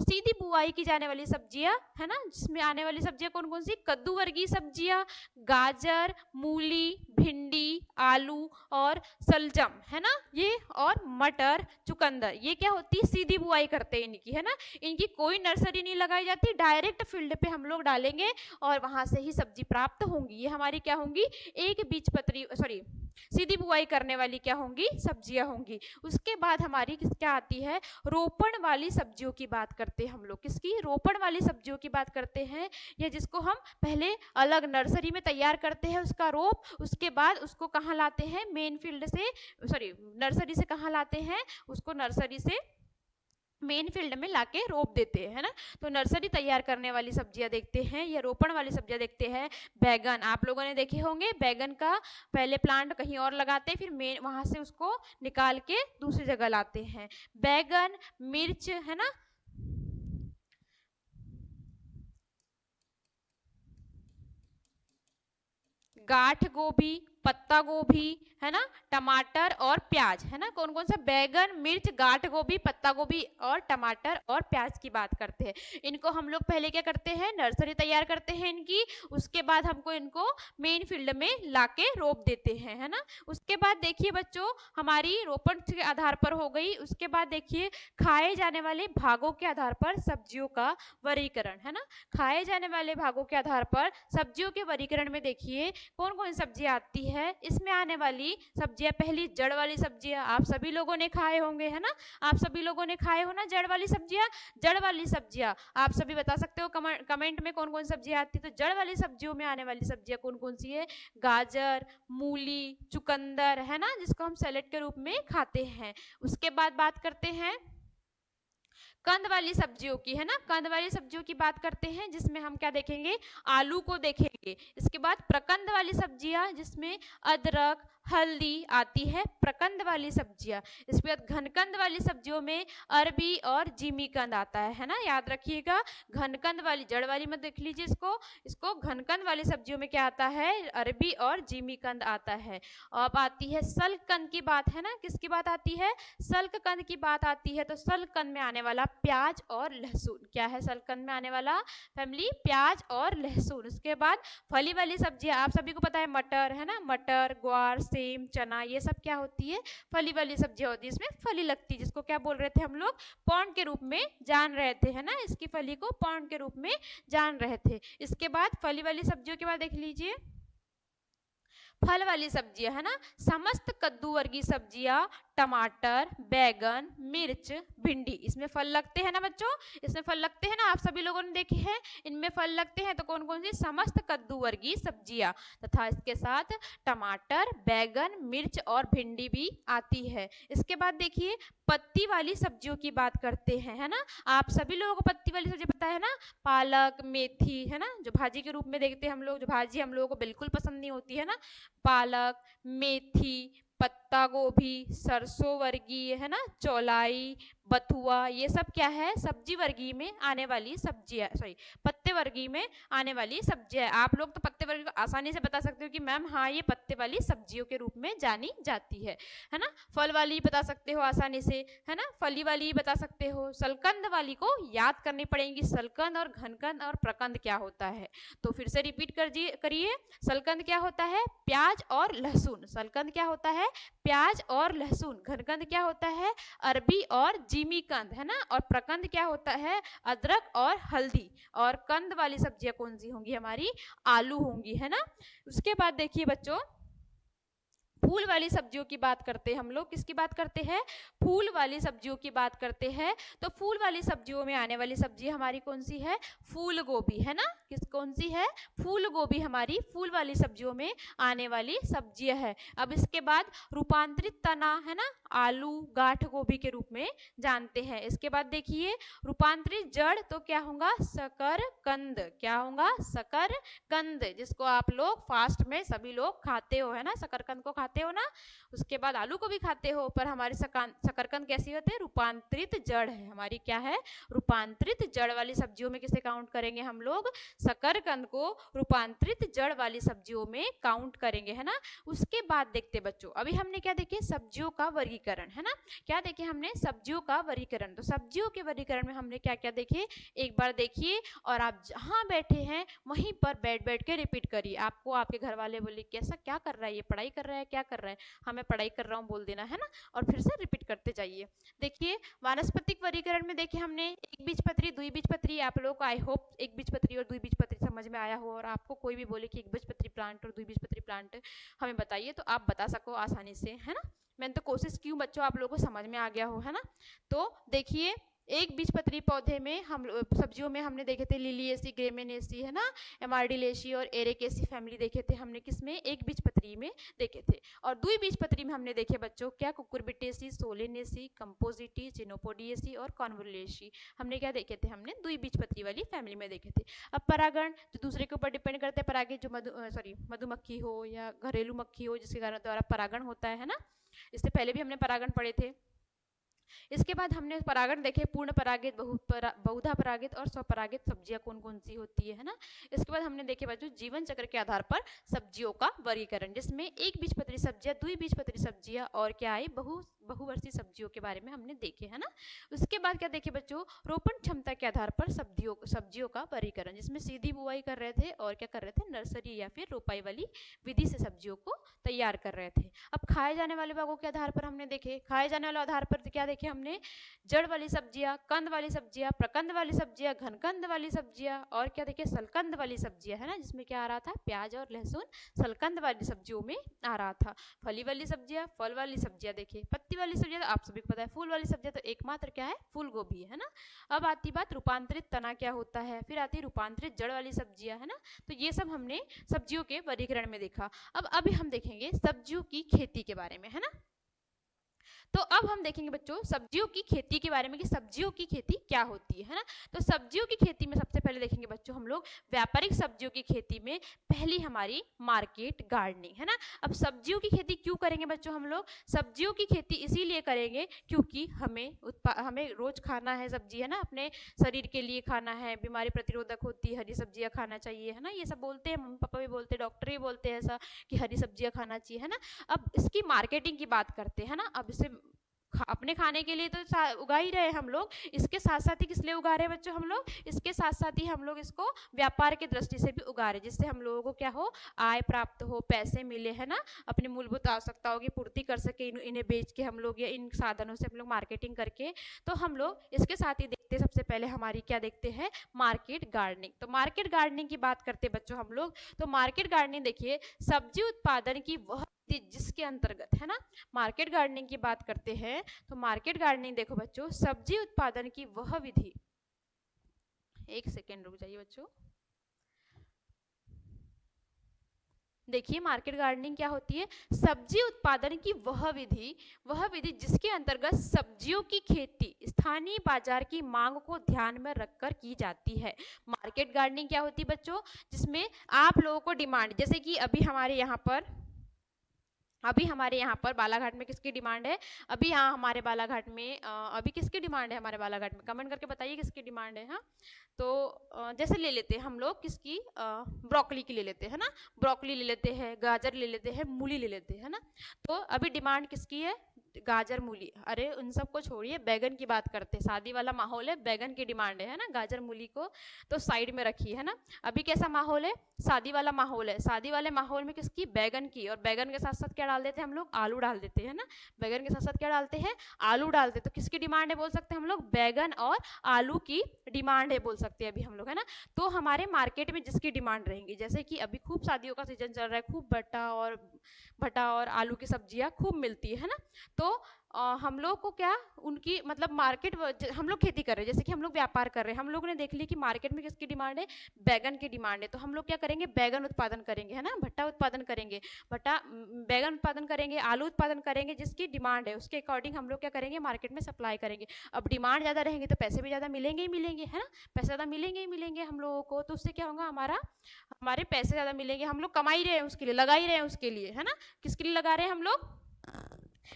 S1: सीधी बुआई की जाने वाली सब्जियां है ना, जिसमें आने वाली सब्जियां कौन कौन सी, कद्दू वर्गीय सब्जियां, गाजर, मूली, भिंडी, आलू और सलजम है ना, ये और मटर, चुकंदर, ये क्या होती है, सीधी बुआई करते हैं इनकी है ना, इनकी कोई नर्सरी नहीं लगाई जाती, डायरेक्ट फील्ड पे हम लोग डालेंगे और वहां से ही सब्जी प्राप्त होंगी। ये हमारी क्या होंगी, एक बीजपत्री सॉरी सीधी बुआई करने वाली क्या होंगी, सब्जियां होंगी। उसके बाद हमारी क्या आती है, रोपण वाली सब्जियों की बात करते हैं हम लोग। किसकी, रोपण वाली सब्जियों की बात करते हैं, या जिसको हम पहले अलग नर्सरी में तैयार करते हैं उसका रोप, उसके बाद उसको कहाँ लाते हैं, मेन फील्ड से सॉरी नर्सरी से कहाँ लाते हैं, उसको नर्सरी से मेन फील्ड में लाके रोप देते हैं है ना। तो नर्सरी तैयार करने वाली सब्जियां देखते हैं, या रोपण वाली सब्जियां देखते हैं। बैगन आप लोगों ने देखे होंगे, बैगन का पहले प्लांट कहीं और लगाते हैं, फिर मेन वहां से उसको निकाल के दूसरी जगह लाते हैं। बैगन, मिर्च है ना, गाठ गोभी, पत्ता गोभी है ना, टमाटर और प्याज है ना, कौन कौन सा, बैगन, मिर्च, गाठ गोभी, पत्ता गोभी और टमाटर और प्याज की बात करते हैं। इनको हम लोग पहले क्या करते हैं, नर्सरी तैयार करते हैं इनकी, उसके बाद हमको इनको मेन फील्ड में लाके रोप देते हैं है ना। उसके बाद देखिए बच्चों, हमारी रोपण के आधार पर हो गई। उसके बाद देखिए खाए जाने वाले भागों के आधार पर सब्जियों का वर्गीकरण है ना, खाए जाने वाले भागों के आधार पर सब्जियों के वर्गीकरण में देखिए कौन कौन सब्जियां आती है। इसमें आने वाली सब्जियां, पहली जड़ वाली सब्जियां आप सभी लोगों ने खाए होंगे है ना, आप सभी लोगों ने खाए हो ना जड़ वाली सब्जियां। जड़ वाली सब्जियां आप सभी बता सकते हो कमेंट में कौन कौन सब्जियां आती है। तो जड़ वाली सब्जियों में आने वाली सब्जियां कौन कौन सी है, गाजर, मूली, चुकंदर है ना, जिसको हम सैलेड के रूप में खाते हैं। उसके बाद बात करते हैं कंद वाली सब्जियों की है ना, कंद वाली सब्जियों की बात करते हैं, जिसमें हम क्या देखेंगे, आलू को देखेंगे। इसके बाद प्रकंद वाली सब्जियां, जिसमें अदरक, हल्दी आती है, प्रकंद वाली सब्जियां। इसके बाद घनकंद वाली सब्जियों में अरबी और जिमीकंद आता है ना, याद रखिएगा। घनकंद वाली, जड़ वाली मत देख लीजिए इसको, इसको घनकंद वाली सब्जियों में क्या आता है, अरबी और जिमीकंद आता है। अब आती है सल्कंद की बात है ना, किसकी बात आती है, सल्कंद की बात आती है। तो सल्कंद में आने वाला प्याज और लहसुन, क्या है सल्कंद में आने वाला फैमिली, प्याज और लहसुन। उसके बाद फली वाली सब्जियां आप सभी को पता है, मटर है ना, मटर, ग्वार, सेम, चना, ये सब क्या होती है, फली वाली सब्जियां होती है। इसमें फली लगती है, जिसको क्या बोल रहे थे हम लोग, पौंड के रूप में जान रहे थे है ना, इसकी फली को पौंड के रूप में जान रहे थे। इसके बाद फली वाली सब्जियों के बाद देख लीजिए फल वाली सब्जियां है ना, समस्त कद्दू वर्गीय सब्जियां, टमाटर, बैगन, मिर्च, भिंडी, इसमें फल लगते हैं ना बच्चों, इसमें फल लगते हैं ना, आप सभी लोगों ने देखे हैं इनमें फल लगते हैं। तो कौन कौन सी, समस्त कद्दू वर्गीय सब्जियां तथा इसके साथ टमाटर, बैगन, मिर्च और भिंडी भी आती है। इसके बाद देखिए पत्ती वाली सब्जियों की बात करते हैं है ना, आप सभी लोगों को पत्ती वाली सब्जी पता है ना, पालक, मेथी है ना, जो भाजी के रूप में देखते हैं हम लोग, जो भाजी हम लोगों को बिल्कुल पसंद नहीं होती है ना, पालक, मेथी, पत्ता गोभी, सरसों वर्गीय है ना, चौलाई, बथुआ, ये सब क्या है, सब्जी वर्गीय में आने वाली सब्जियां, सॉरी पत्ते वर्गीय में आने वाली सब्जियां। आप लोग तो पत्ते वर्गीय को आसानी से बता सकते हो कि मैम हाँ ये पत्ते वाली सब्जियों के रूप में जानी जाती है ना। फल वाली बता सकते हो आसानी से है ना, फली वाली बता सकते हो। सलकंद वाली को याद करनी पड़ेगी, सलकंद और घनकंद और प्रकंद क्या होता है। तो फिर से रिपीट करिए, सलकंद क्या होता है, प्याज और लहसुन, सलकंद क्या होता है, प्याज और लहसुन। घनकंद क्या होता है, अरबी और जिमीकंद है ना, और प्रकंद क्या होता है, अदरक और हल्दी। और कंद वाली सब्जियां कौन सी होंगी, हमारी आलू होंगी है ना। उसके बाद देखिए बच्चों फूल वाली सब्जियों की बात करते हैं हम लोग, किसकी बात करते हैं, फूल वाली सब्जियों की बात करते हैं। तो फूल वाली सब्जियों में आने वाली सब्जी हमारी कौन सी है, फूल गोभी है ना, कौन सी है, फूल गोभी हमारी फूल वाली सब्जियों में आने वाली सब्जियां है। अब इसके बाद रूपांतरित तना है ना, आलू, गाठ गोभी के रूप में जानते हैं। इसके बाद देखिए रूपांतरित जड़, तो क्या होगा, शकरकंद, क्या होगा, शकरकंद, जिसको आप लोग फास्ट में सभी लोग खाते हो है ना, शकरकंद को खाते हो ना। उसके बाद आलू को भी खाते हो, पर हमारी शकरकंद कैसी होती है, रूपांतरित जड़ है हमारी, क्या है, रूपांतरित जड़ वाली सब्जियों में किसे काउंट करेंगे हम लोग, शकरकंद को रूपांतरित जड़ वाली सब्जियों में काउंट करेंगे, है ना। उसके बाद देखते बच्चों, अभी हमने क्या देखे, सब्जियों का वर्गीकरण, है ना। क्या देखे हमने, सब्जियों का वर्गीकरण। तो सब्जियों के वर्गीकरण में हमने क्या क्या देखे, एक बार देखिए और आप जहां बैठे हैं वहीं पर बैठ बैठ के रिपीट करिए। आपको आपके घर वाले बोले कैसा क्या कर रहा है, ये पढ़ाई कर रहा है, क्या कर रहा है, हाँ मैं पढ़ाई कर रहा हूँ बोल देना, है ना, और फिर से रिपीट करते जाइए। देखिए वानस्पतिक वर्गीकरण में देखिए हमने एक बीजपत्री, द्विबीजपत्री, आप लोगों को आई होप एक बीजपत्री और द्विबीजपत्री समझ में आया हो, और आपको कोई भी बोले कि एक बीजपत्री प्लांट और द्विबीजपत्री प्लांट हमें बताइए तो आप बता सको आसानी से, है ना। मैंने तो कोशिश की हूँ बच्चों आप लोगों को समझ में आ गया हो, है ना। तो देखिए एक बीजपत्री पौधे में हम सब्जियों में हमने देखे थे लिलिएसी, ग्रेमिनेसी, है ना, एमार्डिलेसी और एरेकेसी फैमिली देखे थे हमने, किसमें, एक बीजपत्री में देखे थे। और द्विबीजपत्री में हमने देखे बच्चों क्या, कुकुरबिटेसी, सोलेनेसी, कंपोजिटी, चिनोपोडिएसी और कॉन्वोलेसी, हमने क्या देखे थे, हमने द्विबीजपत्री वाली फैमिली में देखे थे। अब परागण जो दूसरे के ऊपर डिपेंड करते हैं, परागित जो मधुमक्खी हो या घरेलू मक्खी हो जिसके कारण द्वारा परागण होता है ना, इससे पहले भी हमने परागण पढ़े थे। इसके बाद हमने परागण देखे, पूर्ण परागित, बहुधा परागित और स्वपरागित सब्जियां कौन कौन सी होती है ना। इसके बाद हमने देखे बच्चों जीवन चक्र के आधार पर सब्जियों का वर्गीकरण, जिसमें एक बीजपत्री सब्जियां, द्विबीजपत्री सब्जियां और क्या आई, बहुवर्षीय सब्जियों के बारे में हमने देखे, है ना। उसके बाद क्या देखे बच्चों, रोपण क्षमता के आधार पर सब्जियों का वर्गीकरण, जिसमें सीधी बुआई कर रहे थे और क्या कर रहे थे, नर्सरी या फिर रोपाई वाली विधि से सब्जियों को तैयार कर रहे थे। अब खाए जाने वाले भागों के आधार पर हमने देखे, खाए जाने वाले आधार पर क्या देखे हमने, जड़ वाली सब्जियां, कंद वाली सब्जियां, प्रकंद वाली सब्जियां, घनकंद वाली सब्जियां और क्या देखे, सलकंद वाली सब्जियां, है ना, जिसमें क्या आ रहा था, प्याज और लहसुन सलकंद वाली सब्जियों में आ रहा था। फली वाली सब्जियां, फल वाली सब्जियां देखे, पत्ती वाली सब्जियां तो आप सभी को पता है, फूल वाली सब्जियां तो एकमात्र क्या है, फूल गोभी है ना। अब आती बात रूपांतरित तना क्या होता है, फिर आती रूपांतरित जड़ वाली सब्जियां, है ना। तो ये सब हमने सब्जियों के वर्गीकरण में देखा। अब अभी हम देखेंगे सब्जियों की खेती के बारे में, है ना। तो अब हम देखेंगे बच्चों सब्जियों की खेती के बारे में कि सब्जियों की खेती क्या होती है ना। तो सब्जियों की खेती में सबसे पहले देखेंगे बच्चों हम लोग व्यापारिक सब्जियों की खेती में पहली हमारी मार्केट गार्डनिंग, है ना। अब सब्जियों की खेती क्यों करेंगे बच्चों हम लोग, सब्जियों की खेती इसीलिए करेंगे क्योंकि हमें रोज खाना है सब्जी, है ना, अपने शरीर के लिए खाना है, बीमारी प्रतिरोधक होती है, हरी सब्जियां खाना चाहिए, है ना, ये सब बोलते हैं, मम्मी पापा भी बोलते हैं, डॉक्टर भी बोलते हैं ऐसा कि हरी सब्जियां खाना चाहिए, है ना। अब इसकी मार्केटिंग की बात करते हैं ना, अब इसे अपने खाने के लिए तो उगा ही रहे हम लोग, इसके साथ साथ ही किस लिए उगा रहे हैं बच्चों हम लोग, इसके साथ साथ ही हम लोग इसको व्यापार की दृष्टि से भी उगा रहे हैं, जिससे हम लोगों को क्या हो, आय प्राप्त हो, पैसे मिले, है ना, अपनी मूलभूत आवश्यकताओं की पूर्ति कर सके, इन्हें बेच के हम लोग या इन साधनों से हम लोग मार्केटिंग करके। तो हम लोग इसके साथ ही देखते हैं, सबसे पहले हमारी क्या देखते हैं, मार्केट गार्डनिंग। तो मार्केट गार्डनिंग की बात करते हैं बच्चों हम लोग, तो मार्केट गार्डनिंग देखिए सब्जी उत्पादन की वह जिसके अंतर्गत, है ना, मार्केट गार्डनिंग की बात करते हैं। तो मार्केट गार्डनिंग देखो बच्चों सब्जी उत्पादन की वह विधि, एक सेकेंड रुक जाइए बच्चों, देखिए मार्केट गार्डनिंग क्या होती है, सब्जी उत्पादन की वह विधि जिसके अंतर्गत सब्जियों की खेती स्थानीय बाजार की मांग को ध्यान में रखकर की जाती है। मार्केट गार्डनिंग क्या होती है बच्चों, जिसमें आप लोगों को डिमांड, जैसे कि अभी हमारे यहाँ पर बालाघाट में किसकी डिमांड है, अभी यहाँ हमारे बालाघाट में अभी किसकी डिमांड है, हमारे बालाघाट में कमेंट करके बताइए किसकी डिमांड है। हाँ तो जैसे ले लेते हैं हम लोग किसकी, ब्रोकली की ले लेते हैं ना, ब्रोकली ले लेते हैं, गाजर ले लेते हैं, मूली ले लेते हैं ना। तो अभी डिमांड किसकी है, गाजर मूली, अरे उन सबको छोड़िए बैगन की बात करते हैं, शादी वाला माहौल है, बैगन की डिमांड है ना, गाजर मूली को तो साइड में रखिए, है ना। अभी कैसा माहौल है, शादी वाला माहौल है, शादी वाले माहौल में किसकी, बैगन की, और बैगन के साथ साथ क्या डाल देते हैं हम लोग, आलू डाल देते हैं ना, बैगन के साथ साथ क्या डालते हैं, आलू डालते हैं। तो किसकी डिमांड है बोल सकते हैं हम लोग, बैगन और आलू की डिमांड है बोल सकते हैं अभी हम लोग, है ना। तो हमारे मार्केट में जिसकी डिमांड रहेंगी, जैसे कि अभी खूब शादियों का सीजन चल रहा है, खूब भट्टा और आलू की सब्जियां खूब मिलती है ना। तो हम लोग को क्या उनकी मतलब मार्केट, हम लोग खेती कर रहे हैं, जैसे कि हम लोग व्यापार कर रहे हैं, हम लोग ने देख लिया कि मार्केट में किसकी डिमांड है, बैगन की डिमांड है, तो हम लोग क्या करेंगे, बैगन उत्पादन करेंगे, है ना, भट्टा उत्पादन करेंगे, बैगन उत्पादन करेंगे, आलू उत्पादन करेंगे, जिसकी डिमांड है उसके अकॉर्डिंग हम लोग क्या करेंगे, मार्केट में सप्लाई करेंगे। अब डिमांड ज़्यादा रहेंगे तो पैसे भी ज़्यादा मिलेंगे ही मिलेंगे, है ना, पैसे ज़्यादा मिलेंगे ही मिलेंगे हम लोगों को, तो उससे क्या होगा, हमारे पैसे ज़्यादा मिलेंगे, हम लोग कमा ही रहे हैं उसके लिए, लगा ही रहे हैं उसके लिए, है ना, किसके लिए लगा रहे हैं हम लोग,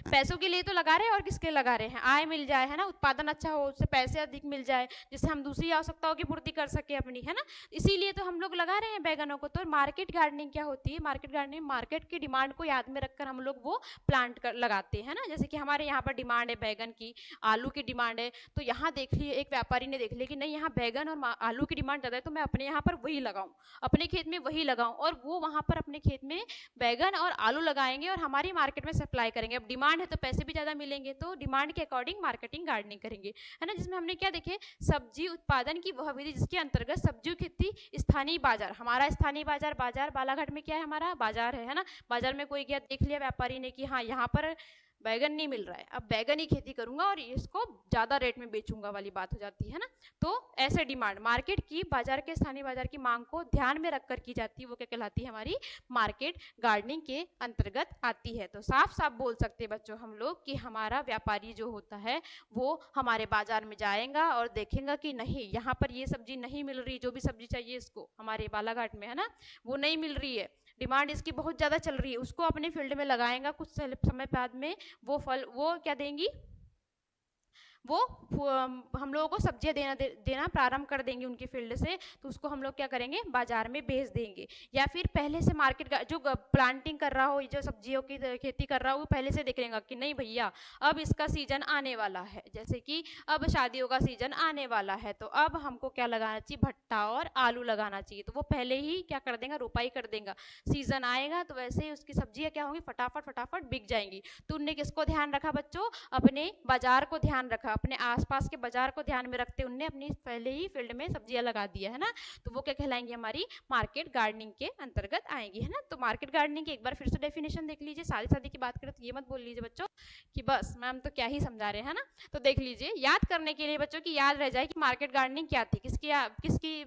S1: पैसों के लिए तो लगा रहे हैं, और किसके लगा रहे हैं, आय मिल जाए, है ना, उत्पादन अच्छा हो, उससे पैसे अधिक मिल जाए, जिससे हम दूसरी आवश्यकताओं की पूर्ति कर सके अपनी, है ना, इसीलिए तो हम लोग लगा रहे हैं बैगनों को। तो मार्केट गार्डनिंग क्या होती है, मार्केट गार्डनिंग मार्केट की डिमांड को याद में रखकर हम लोग वो प्लांट कर लगाते हैं ना। जैसे कि हमारे यहाँ पर डिमांड है बैगन की, आलू की डिमांड है, तो यहाँ देख लिए एक व्यापारी ने देख लिया कि नहीं यहाँ बैगन और आलू की डिमांड ज़्यादा है, तो मैं अपने यहाँ पर वही लगाऊं, अपने खेत में वही लगाऊं, और वो वहाँ पर अपने खेत में बैगन और आलू लगाएंगे और हमारी मार्केट में सप्लाई करेंगे। अब डिमांड है तो पैसे भी ज़्यादा मिलेंगे, तो डिमांड के अकॉर्डिंग मार्केटिंग गार्डनिंग करेंगे, है ना। जिसमें हमने क्या देखे, सब्जी उत्पादन की वह विधि जिसके अंतर्गत सब्जियों की खेती, स्थानीय बाजार, हमारा स्थानीय बाजार, बाजार बालाघाट में क्या है, हमारा बाजार है ना। बाजार में कोई गया, देख लिया व्यापारी ने कि हाँ यहाँ पर बैगन नहीं मिल रहा है, अब बैगन ही खेती करूंगा और इसको ज्यादा रेट में बेचूंगा वाली बात हो जाती है ना। तो ऐसे डिमांड मार्केट की, बाजार के, स्थानीय बाजार की मांग को ध्यान में रखकर की जाती है, वो क्या कहलाती है, हमारी मार्केट गार्डनिंग के अंतर्गत आती है। तो साफ साफ बोल सकते हैं बच्चों हम लोग कि हमारा व्यापारी जो होता है वो हमारे बाजार में जाएगा और देखेगा कि नहीं यहाँ पर ये सब्जी नहीं मिल रही, जो भी सब्जी चाहिए इसको हमारे बालाघाट में, है ना, वो नहीं मिल रही है, डिमांड इसकी बहुत ज़्यादा चल रही है, उसको अपने फील्ड में लगाएगा, कुछ समय बाद में वो फल, वो क्या देंगी, वो हम लोगों को सब्जियां देना प्रारंभ कर देंगे उनके फील्ड से, तो उसको हम लोग क्या करेंगे, बाजार में बेच देंगे। या फिर पहले से मार्केट जो प्लांटिंग कर रहा हो, जो सब्जियों की खेती कर रहा हो, वो पहले से देख लेगा कि नहीं भैया अब इसका सीजन आने वाला है, जैसे कि अब शादियों का सीजन आने वाला है, तो अब हमको क्या लगाना चाहिए, भट्टा और आलू लगाना चाहिए, तो वो पहले ही क्या कर देगा, रोपाई कर देगा, सीजन आएगा तो वैसे ही उसकी सब्जियां क्या होंगी, फटाफट फटाफट बिक जाएंगी। तो उनने किसको ध्यान रखा बच्चों, अपने बाजार को ध्यान रखा, अपने आसपास के बाजार को ध्यान में रखते उनने अपनी पहले ही फील्ड में सब्जियां लगा दिया, है ना। तो वो क्या कहलाएंगी, हमारी मार्केट गार्डनिंग के अंतर्गत आएंगी, है ना। तो मार्केट गार्डनिंग की एक बार फिर से डेफिनेशन देख लीजिए, सारी सादी की बात करें तो ये मत बोल लीजिए बच्चों कि बस मैम तो क्या ही समझा रहे हैं ना। तो देख लीजिए, याद करने के लिए बच्चों की याद रह जाए कि मार्केट गार्डनिंग क्या थी, किसकी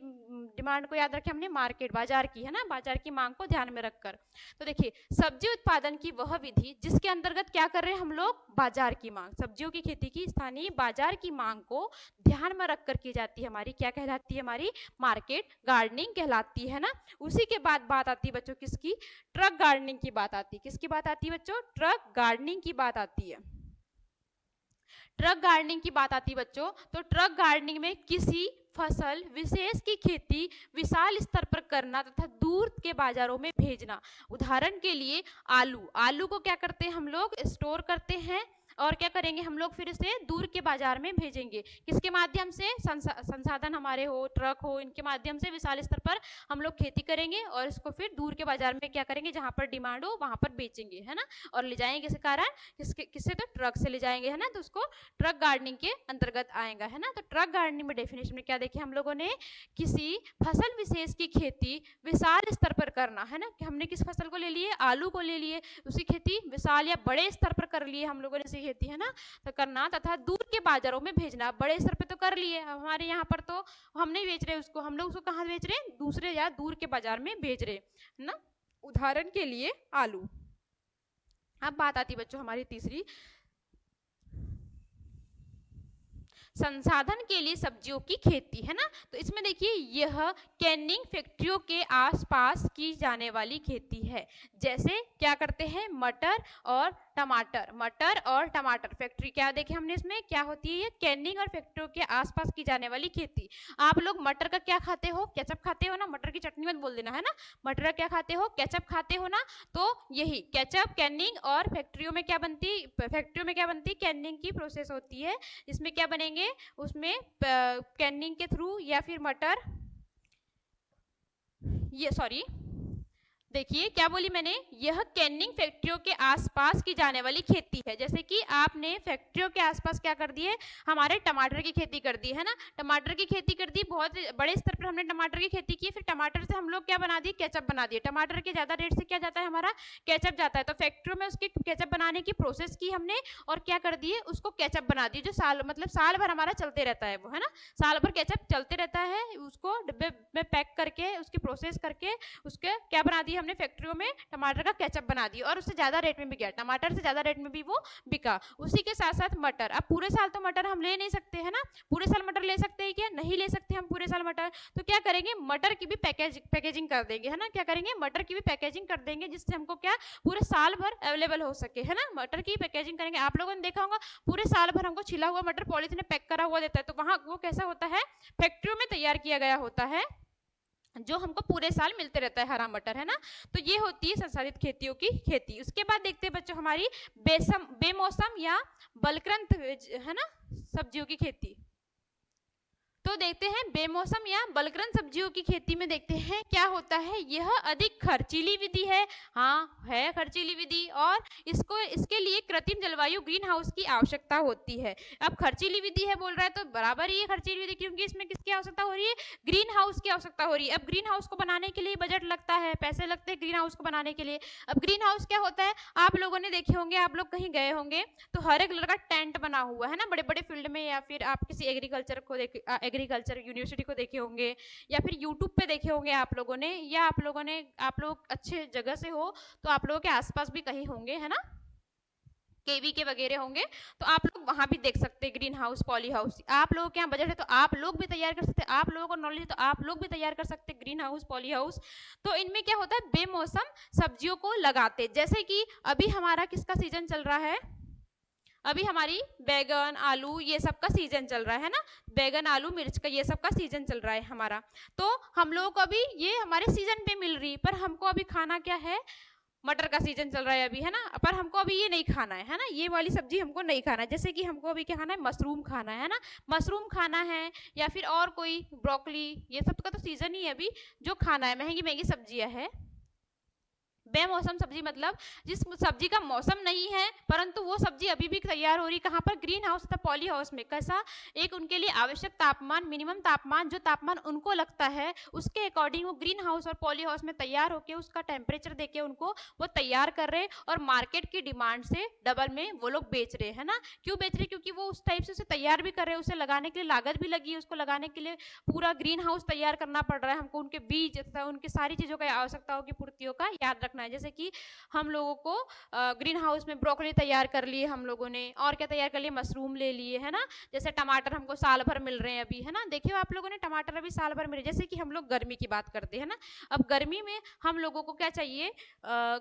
S1: डिमांड को याद रखे हमने, मार्केट, बाजार की, है ना, बाजार की मांग को ध्यान में रखकर। तो देखिए, सब्जी उत्पादन की वह विधि जिसके अंतर्गत क्या कर रहे हैं हम लोग, बाजार की मांग, सब्जियों की खेती की स्थानीय बाजार की मांग को ध्यान में रखकर की जाती है, हमारी क्या कहलाती है, हमारी मार्केट गार्डनिंग कहलाती है ना। उसी के बाद बात आती है बच्चों किसकी, ट्रक गार्डनिंग की बात आती है, किसकी बात आती है बच्चों, ट्रक गार्डनिंग की बात आती है। ट्रक गार्डनिंग की बात आती है बच्चों, तो ट्रक गार्डनिंग में किसी फसल विशेष की खेती विशाल स्तर पर करना तथा दूर के बाजारों में भेजना। उदाहरण के लिए आलू, आलू को क्या करते हैं हम लोग, स्टोर करते हैं और क्या करेंगे हम लोग, फिर इसे दूर के बाजार में भेजेंगे, किसके माध्यम से, संसाधन हमारे हो, ट्रक हो, इनके माध्यम से विशाल स्तर पर हम लोग खेती करेंगे और इसको फिर दूर के बाजार में क्या करेंगे, जहां पर डिमांड हो वहां पर बेचेंगे, है ना, और ले जाएंगे किस कारण, किससे, तो ट्रक से ले जाएंगे, है ना। तो उसको ट्रक गार्डनिंग के अंतर्गत आएगा, है ना। तो ट्रक गार्डनिंग में डेफिनेशन में क्या देखे हम लोगों ने, किसी फसल विशेष की खेती विशाल स्तर पर करना, है ना, कि हमने किस फसल को ले लिए, आलू को ले लिए, उसकी खेती विशाल या बड़े स्तर पर कर लिए हम लोगों ने खेती, है ना, तो करना तथा दूर के बाजारों में भेजना। बड़े स्तर पे तो कर लिए, हमारे यहाँ पर तो हम नहीं बेच रहे उसको, हम लोग उसको कहाँ बेच रहे हैं, दूसरे या दूर के बाजार में भेज रहे, है ना। उदाहरण के लिए आलू। अब बात आती बच्चों हमारी तीसरी, संसाधन के लिए सब्जियों की खेती, है ना। तो इसमें देखिए, यह कैनिंग फैक्ट्रियों के आसपास की जाने वाली खेती है। जैसे क्या करते हैं, मटर और टमाटर, मटर और टमाटर फैक्ट्री, क्या देखे हमने इसमें, क्या होती है ये, कैनिंग और फैक्ट्रियों के आसपास की जाने वाली खेती। आप लोग मटर का क्या खाते हो, केचप खाते हो ना, मटर की चटनी मत बोल देना, है ना, मटर का क्या खाते हो, केचप खाते हो ना। तो यही केचप, कैनिंग और फैक्ट्रियों में क्या बनती, कैनिंग की प्रोसेस होती है, इसमें क्या बनेंगे, उसमें कैनिंग के थ्रू या फिर मटर, ये सॉरी देखिए क्या बोली मैंने, यह कैनिंग फैक्ट्रियों के आसपास की जाने वाली खेती है। जैसे कि आपने फैक्ट्रियों के आसपास क्या कर दिए, हमारे टमाटर की खेती कर दी, है ना, टमाटर की खेती कर दी, बहुत बड़े स्तर पर हमने टमाटर की खेती की, फिर टमाटर से हम लोग क्या बना दिए, केचप बना दिए, टमाटर के ज्यादा रेट से क्या जाता है, हमारा केचप जाता है। तो फैक्ट्रियों में उसके केचप बनाने की प्रोसेस की हमने और क्या कर दिए, उसको केचप बना दिए, जो साल भर हमारा चलते रहता है वो, है ना, साल भर केचप चलते रहता है, उसको डिब्बे में पैक करके उसकी प्रोसेस करके उसके क्या बना दिया हमने फैक्ट्रियों में टमाटर का केचप बना दिया और उससे ज़्यादा रेट में बिक गया, टमाटर से ज़्यादा रेट में भी वो बिका। उसी के साथ साथ मटर, अब पूरे साल तो मटर हम ले नहीं सकते है ना, पूरे साल मटर ले सकते हैं क्या? नहीं ले सकते हम पूरे साल मटर। तो क्या करेंगे, मटर की भी पैकेजिंग कर देंगे, है ना, क्या करेंगे, मटर की भी पैकेजिंग कर देंगे, जिससे हमको क्या पूरे साल भर अवेलेबल हो सके, है ना, मटर की पैकेजिंग करेंगे। आप लोगों ने देखा होगा पूरे साल भर हमको छिला हुआ मटर पॉलिथीन में पैक करा हुआ देता है, तो वहां वो कैसा होता है, फैक्ट्रियों में तैयार किया गया होता है, जो हमको पूरे साल मिलते रहता है, हरा मटर, है ना। तो ये होती है संसाधित खेतियों की खेती। उसके बाद देखते हैं बच्चों हमारी बेमौसम या बलकृंत, है ना, सब्जियों की खेती। तो देखते हैं बेमौसम या बलकृंत सब्जियों की खेती में देखते हैं क्या होता है। यह अधिक खर्चीली विधि है, हाँ है खर्चीली विधि, और इसके लिए कृत्रिम जलवायु ग्रीन हाउस की आवश्यकता होती है। अब खर्चीली विधि है बोल रहा है तो बराबर ही है खर्चीली विधि, क्योंकि इसमें किसकी आवश्यकता हो रही है, ग्रीन हाउस की आवश्यकता हो रही है। अब ग्रीन हाउस को बनाने के लिए बजट लगता है, पैसे लगते हैं ग्रीन हाउस को बनाने के लिए। अब ग्रीन हाउस क्या होता है, आप लोगों ने देखे होंगे, आप लोग कहीं गए होंगे तो हरे कलर का टेंट बना हुआ है ना, बड़े बड़े फील्ड में, या फिर आप किसी एग्रीकल्चर यूनिवर्सिटी को देखे होंगे, या फिर यूट्यूब पे देखे होंगे आप लोगों ने, या आप लोग अच्छे जगह से हो तो आप लोगों के आसपास भी कहीं होंगे, है ना, केवी के वगैरह होंगे, तो आप लोग वहां भी देख सकते हैं ग्रीन हाउस, पॉली हाउस। आप लोगों के यहाँ बजट है तो आप लोग भी तैयार कर सकते हैं, आप लोगों को नॉलेज है तो आप लोग भी तैयार कर सकते हैं ग्रीन हाउस, पॉली हाउस। तो इनमें क्या होता है, बेमौसम सब्जियों को लगाते, जैसे कि अभी हमारा किसका सीजन चल रहा है, अभी हमारी बैगन आलू ये सब का सीजन चल रहा है ना, बैगन आलू मिर्च का ये सब का सीजन चल रहा है हमारा। तो हम लोगों को अभी ये हमारे सीजन पे मिल रही, पर हमको अभी खाना क्या है, मटर का सीजन चल रहा है अभी, है ना, पर हमको अभी ये नहीं खाना है ना, ये वाली सब्जी हमको नहीं खाना है। जैसे कि हमको अभी क्या खाना है, मशरूम खाना है ना, मशरूम खाना है, या फिर और कोई ब्रोकली, ये सब का तो सीजन ही है अभी जो खाना है, महंगी महंगी सब्जियां है। बेमौसम सब्जी मतलब जिस सब्जी का मौसम नहीं है परंतु वो सब्जी अभी भी तैयार हो रही, कहाँ पर, ग्रीन हाउस तथा पॉली हाउस में। कैसा, एक उनके लिए आवश्यक तापमान, मिनिमम तापमान, जो तापमान उनको लगता है उसके अकॉर्डिंग वो ग्रीन हाउस और पॉली हाउस में तैयार होकर उसका टेम्परेचर देके उनको वो तैयार कर रहे, और मार्केट की डिमांड से डबल में वो लोग बेच रहे, है ना। क्यों बेच रहे, क्योंकि वो उस टाइप से उसे तैयार भी कर रहे हैं, उसे लगाने के लिए लागत भी लगी, उसको लगाने के लिए पूरा ग्रीन हाउस तैयार करना पड़ रहा है हमको, उनके बीज तथा उनकी सारी चीजों का आवश्यकताओं की पूर्तियों का याद रखना है। जैसे कि हम लोगों को ग्रीन हाउस में ब्रोकली तैयार कर लिए हम लोगों ने, और क्या तैयार कर लिए, मशरूम ले लिए, है ना। जैसे टमाटर हमको साल भर मिल रहे हैं अभी, है ना, देखिए आप लोगों ने टमाटर अभी साल भर मिल रहे। जैसे कि हम लोग गर्मी की बात करते हैं ना, अब गर्मी में हम लोगों को क्या चाहिए,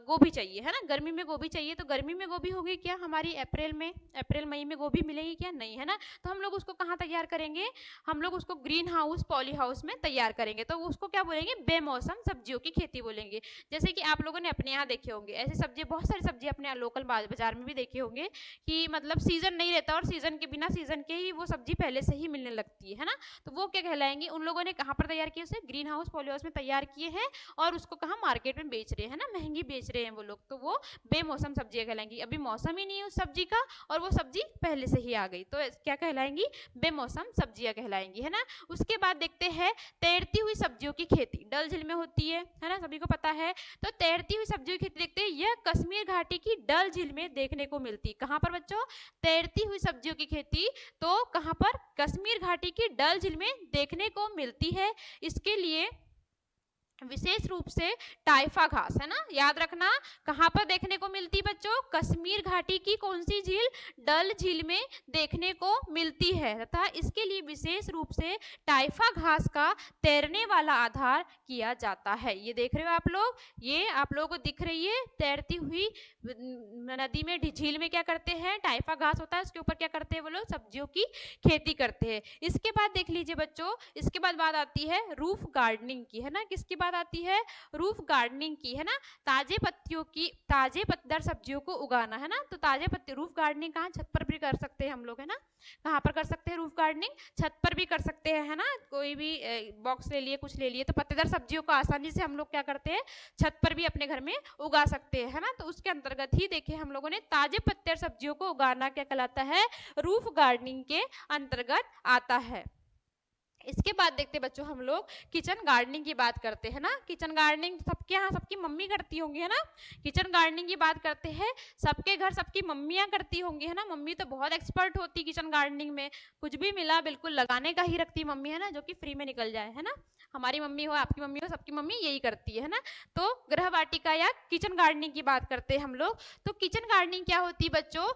S1: गोभी चाहिए, है ना, गर्मी में गोभी चाहिए, तो गर्मी में गोभी होगी क्या हमारी अप्रैल मई में गोभी मिलेगी क्या, नहीं, है ना। तो हम लोग उसको कहाँ तैयार करेंगे, हम लोग उसको ग्रीन हाउस, पॉली हाउस में तैयार करेंगे, तो उसको क्या बोलेंगे, बेमौसम सब्जियों की खेती बोलेंगे। जैसे कि आप लोगों ने अपने यहाँ देखे होंगे ऐसे सब्जी, बहुत सारी सब्जी अपने लोकल बाजार में भी देखे होंगे कि मतलब सीजन नहीं रहता और सीजन के बिना सीजन के ही वो सब्जी पहले से ही मिलने लगती है ना। तो वो क्या कहलाएंगे, उन लोगों ने कहाँ पर तैयार किए, उसे ग्रीन हाउस, पॉली हाउस में तैयार किए हैं और उसको कहाँ मार्केट में बेच रहे हैं ना, महंगी बेच रहे हैं वो लोग, तो वो बेमौसम सब्जियां कहलाएंगी। अभी मौसम ही नहीं है उस सब्जी का और वो सब्जी पहले से ही आ गई, तो क्या कहलाएंगी, बेमौसम सब्जियां कहलाएंगी, है ना। उसके बाद देखते हैं तैरती हुई सब्जियों की खेती, डल झील में होती है ना, सभी को पता है। तो तैरती हुई सब्जियों की खेती देखते हैं, यह कश्मीर घाटी की डल झील में देखने को मिलती। कहां पर बच्चों, तैरती हुई सब्जियों की खेती तो कहां पर, कश्मीर घाटी की डल झील में देखने को मिलती है। इसके लिए विशेष रूप से टाइफा घास, है ना, याद रखना, कहां पर देखने को मिलती बच्चों, कश्मीर घाटी की कौन सी झील, डल झील में देखने को मिलती है, तथा इसके लिए विशेष रूप से टाइफा घास का तैरने वाला आधार किया जाता है। ये देख रहे हो आप लोग, ये आप लोगों को दिख रही है तैरती हुई नदी में, झील में क्या करते हैं, टाइफा घास होता है, उसके ऊपर क्या करते हैं वो लोग, सब्जियों की खेती करते हैं। इसके बाद देख लीजिए बच्चों, इसके बाद बात आती है रूफ गार्डनिंग की, है ना, किसकी बात आती है, रूफ गार्डनिंग की, है ना, ताजे पत्तेदार सब्जियों को उगाना, है ना। तो ताजे पत्ते, रूफ गार्डनिंग कहाँ, छत पर भी कर सकते हैं हम लोग, है ना, कहाँ पर कर सकते हैं रूफ गार्डनिंग, छत पर भी कर सकते हैं, है ना। कोई भी बॉक्स ले लिए, कुछ ले लिए, तो पत्तेदार सब्जियों को आसानी से हम लोग क्या करते हैं, छत पर भी अपने घर में उगा सकते हैं, है ना। तो उसके अंतर्गत ही देखिए हम लोगों ने ताजे पत्तेदार सब्जियों को उगाना क्या कहलाता है, रूफ गार्डनिंग के अंतर्गत आता है। इसके बाद देखते बच्चों हम लोग किचन गार्डनिंग की बात करते हैं ना। किचन गार्डनिंग सबके यहाँ सबकी मम्मी करती होंगी है ना। किचन गार्डनिंग की बात करते हैं, सबके घर सबकी मम्मियाँ करती होंगी है ना। मम्मी तो बहुत एक्सपर्ट होती किचन गार्डनिंग में, कुछ भी मिला बिल्कुल लगाने का ही रखती मम्मी है ना, जो कि फ्री में निकल जाए है ना। हमारी मम्मी हो, आपकी मम्मी हो, सबकी मम्मी यही करती है ना। तो गृह वाटिका या किचन गार्डनिंग की बात करते हैं हम लोग। तो किचन गार्डनिंग क्या होती है बच्चों,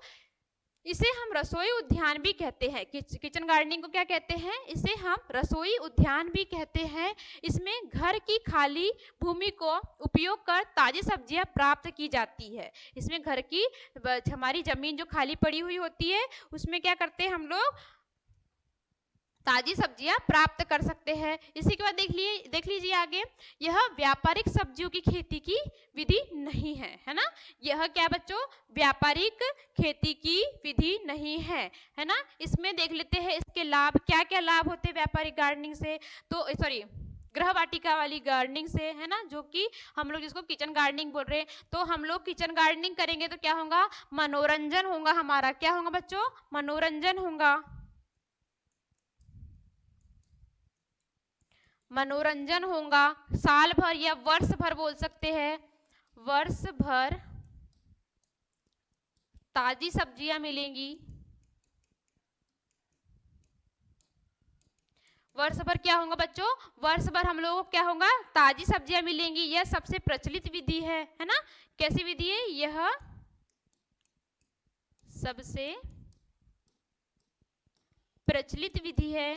S1: इसे हम रसोई उद्यान भी कहते हैं। किचन गार्डनिंग को क्या कहते हैं, इसे हम रसोई उद्यान भी कहते हैं। इसमें घर की खाली भूमि को उपयोग कर ताजी सब्जियां प्राप्त की जाती है। इसमें घर की हमारी जमीन जो खाली पड़ी हुई होती है उसमें क्या करते हैं हम लोग, ताजी सब्जियां प्राप्त कर सकते हैं। इसी के बाद देख लीजिए आगे, यह व्यापारिक सब्जियों की खेती की विधि नहीं है, है ना। यह क्या बच्चों, व्यापारिक खेती की विधि नहीं है ना। इसमें देख लेते हैं इसके लाभ, क्या क्या लाभ होते हैं व्यापारिक गार्डनिंग से, तो सॉरी गृह वाटिका वाली गार्डनिंग से, है ना, जो कि हम लोग जिसको किचन गार्डनिंग बोल रहे हैं। तो हम लोग किचन गार्डनिंग करेंगे तो क्या होगा, मनोरंजन होगा हमारा। क्या होगा बच्चों, मनोरंजन होगा। मनोरंजन होगा साल भर या वर्ष भर बोल सकते हैं, वर्ष भर ताजी सब्जियां मिलेंगी। वर्ष भर क्या होगा बच्चों, वर्ष भर हम लोगों को क्या होगा, ताजी सब्जियां मिलेंगी। यह सबसे प्रचलित विधि है ना। कैसी विधि है, यह सबसे प्रचलित विधि है।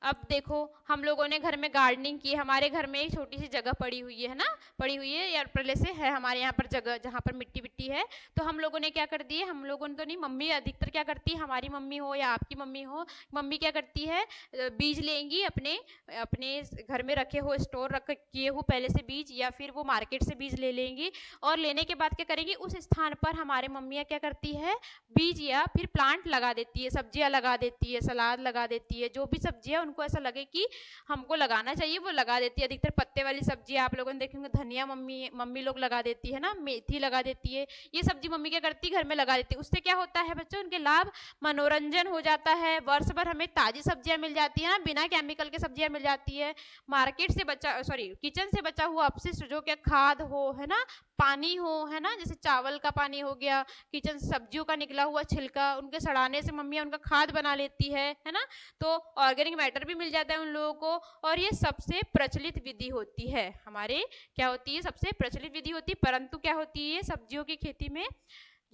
S1: अब देखो हम लोगों ने घर में गार्डनिंग की, हमारे घर में एक छोटी सी जगह पड़ी हुई है ना, पड़ी हुई है यार, पहले से है हमारे यहाँ पर जगह जहाँ पर मिट्टी मिट्टी है। तो हम लोगों ने क्या कर दिए, हम लोगों ने तो नहीं, मम्मी अधिकतर क्या करती है, हमारी मम्मी हो या आपकी मम्मी हो, मम्मी क्या करती है, बीज लेंगी अपने अपने घर में रखे हो, स्टोर रख किए हो पहले से बीज, या फिर वो मार्केट से बीज ले लेंगी। और लेने के बाद क्या करेंगी, उस स्थान पर हमारे मम्मियाँ क्या करती है, बीज या फिर प्लांट लगा देती है, सब्जियां लगा देती है, सलाद लगा देती है, जो भी सब्जियां उनको ऐसा लगे कि हमको लगाना चाहिए वो लगा देती है। अधिकतर पत्ते वाली सब्जी आप लोगों ने देखेंगे, धनिया मम्मी मम्मी लोग लगा देती है ना, मेथी लगा देती है, ये सब्जी मम्मी क्या करती है, घर में लगा देती है। उससे क्या होता है बच्चों, उनके लाभ, मनोरंजन हो जाता है, वर्ष भर हमें ताजी सब्जियां मिल जाती है ना, बिना केमिकल के सब्जियां मिल जाती है। मार्केट से बचा सॉरी किचन से बचा हुआ अपशिष्ट जो क्या खाद हो, है ना, पानी हो, है ना, जैसे चावल का पानी हो गया, किचन सब्जियों का निकला हुआ छिलका, उनके सड़ाने से मम्मियाँ उनका खाद बना लेती है ना। तो ऑर्गेनिक मैटर भी मिल जाता है उन लोगों को। और ये सबसे प्रचलित विधि होती है हमारे, क्या होती है, सबसे प्रचलित विधि होती है। परंतु क्या होती है, सब्जियों की खेती में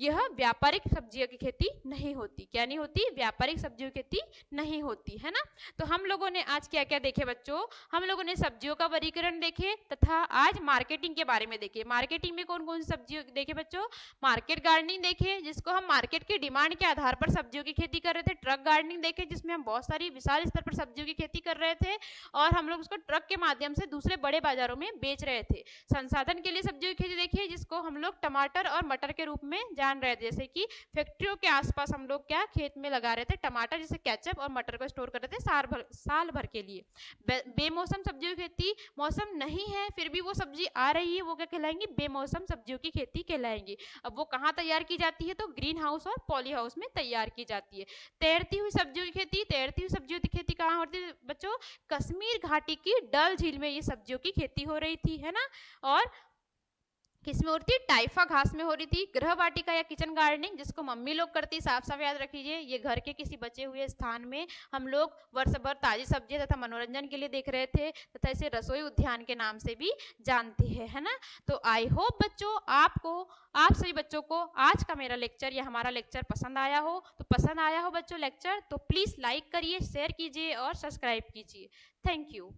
S1: यह व्यापारिक सब्जियों की खेती नहीं होती। क्या नहीं होती, व्यापारिक सब्जियों की खेती नहीं होती, है ना। तो हम लोगों ने आज क्या क्या देखे बच्चों, हम लोगों ने सब्जियों का वर्गीकरण देखे तथा आज मार्केटिंग के बारे में देखे। मार्केटिंग में कौन कौन सी सब्जियों देखे बच्चों, मार्केट गार्डनिंग देखे, जिसको हम मार्केट की डिमांड के आधार पर सब्जियों की खेती कर रहे थे। ट्रक गार्डनिंग देखे, जिसमें हम बहुत सारी विशाल स्तर पर सब्जियों की खेती कर रहे थे और हम लोग उसको ट्रक के माध्यम से दूसरे बड़े बाजारों में बेच रहे थे। संसाधन के लिए सब्जियों की खेती देखिए, जिसको हम लोग टमाटर और मटर के रूप में जान रहे थे। जैसे कि फैक्ट्रियों के आसपास हम लोग क्या खेत में लगा रहे थे टमाटर, जिसे केचप और मटर को स्टोर कर रहे थे साल भर के लिए। बेमौसम सब्जियों की खेती, मौसम नहीं है फिर भी वो सब्जी आ रही है, वो क्या कहलाएंगी, बेमौसम सब्जियों की खेती कहलाएंगी। अब वो कहाँ तैयार की जाती है, तो ग्रीन हाउस और पॉली हाउस में तैयार की जाती है। तैरती हुई सब्जियों की खेती, तैरती हुई सब्जियों की खेती कहाँ होती है बच्चों, कश्मीर घाटी की डल झील में ये सब्जियों की खेती हो रही थी, है ना। और किसमें हो रही थी, टाइफा घास में हो रही थी। गृह वाटिका या किचन गार्डनिंग जिसको मम्मी लोग करती, साफ साफ याद रखिए, ये घर के किसी बचे हुए स्थान में हम लोग वर्ष भर ताजी सब्जियां तथा मनोरंजन के लिए देख रहे थे, तथा इसे रसोई उद्यान के नाम से भी जानते हैं, है ना। तो आई होप बच्चों आपको, आप सभी बच्चों को आज का मेरा लेक्चर या हमारा लेक्चर पसंद आया हो। तो पसंद आया हो बच्चों लेक्चर, तो प्लीज लाइक करिए, शेयर कीजिए और सब्सक्राइब कीजिए। Thank you.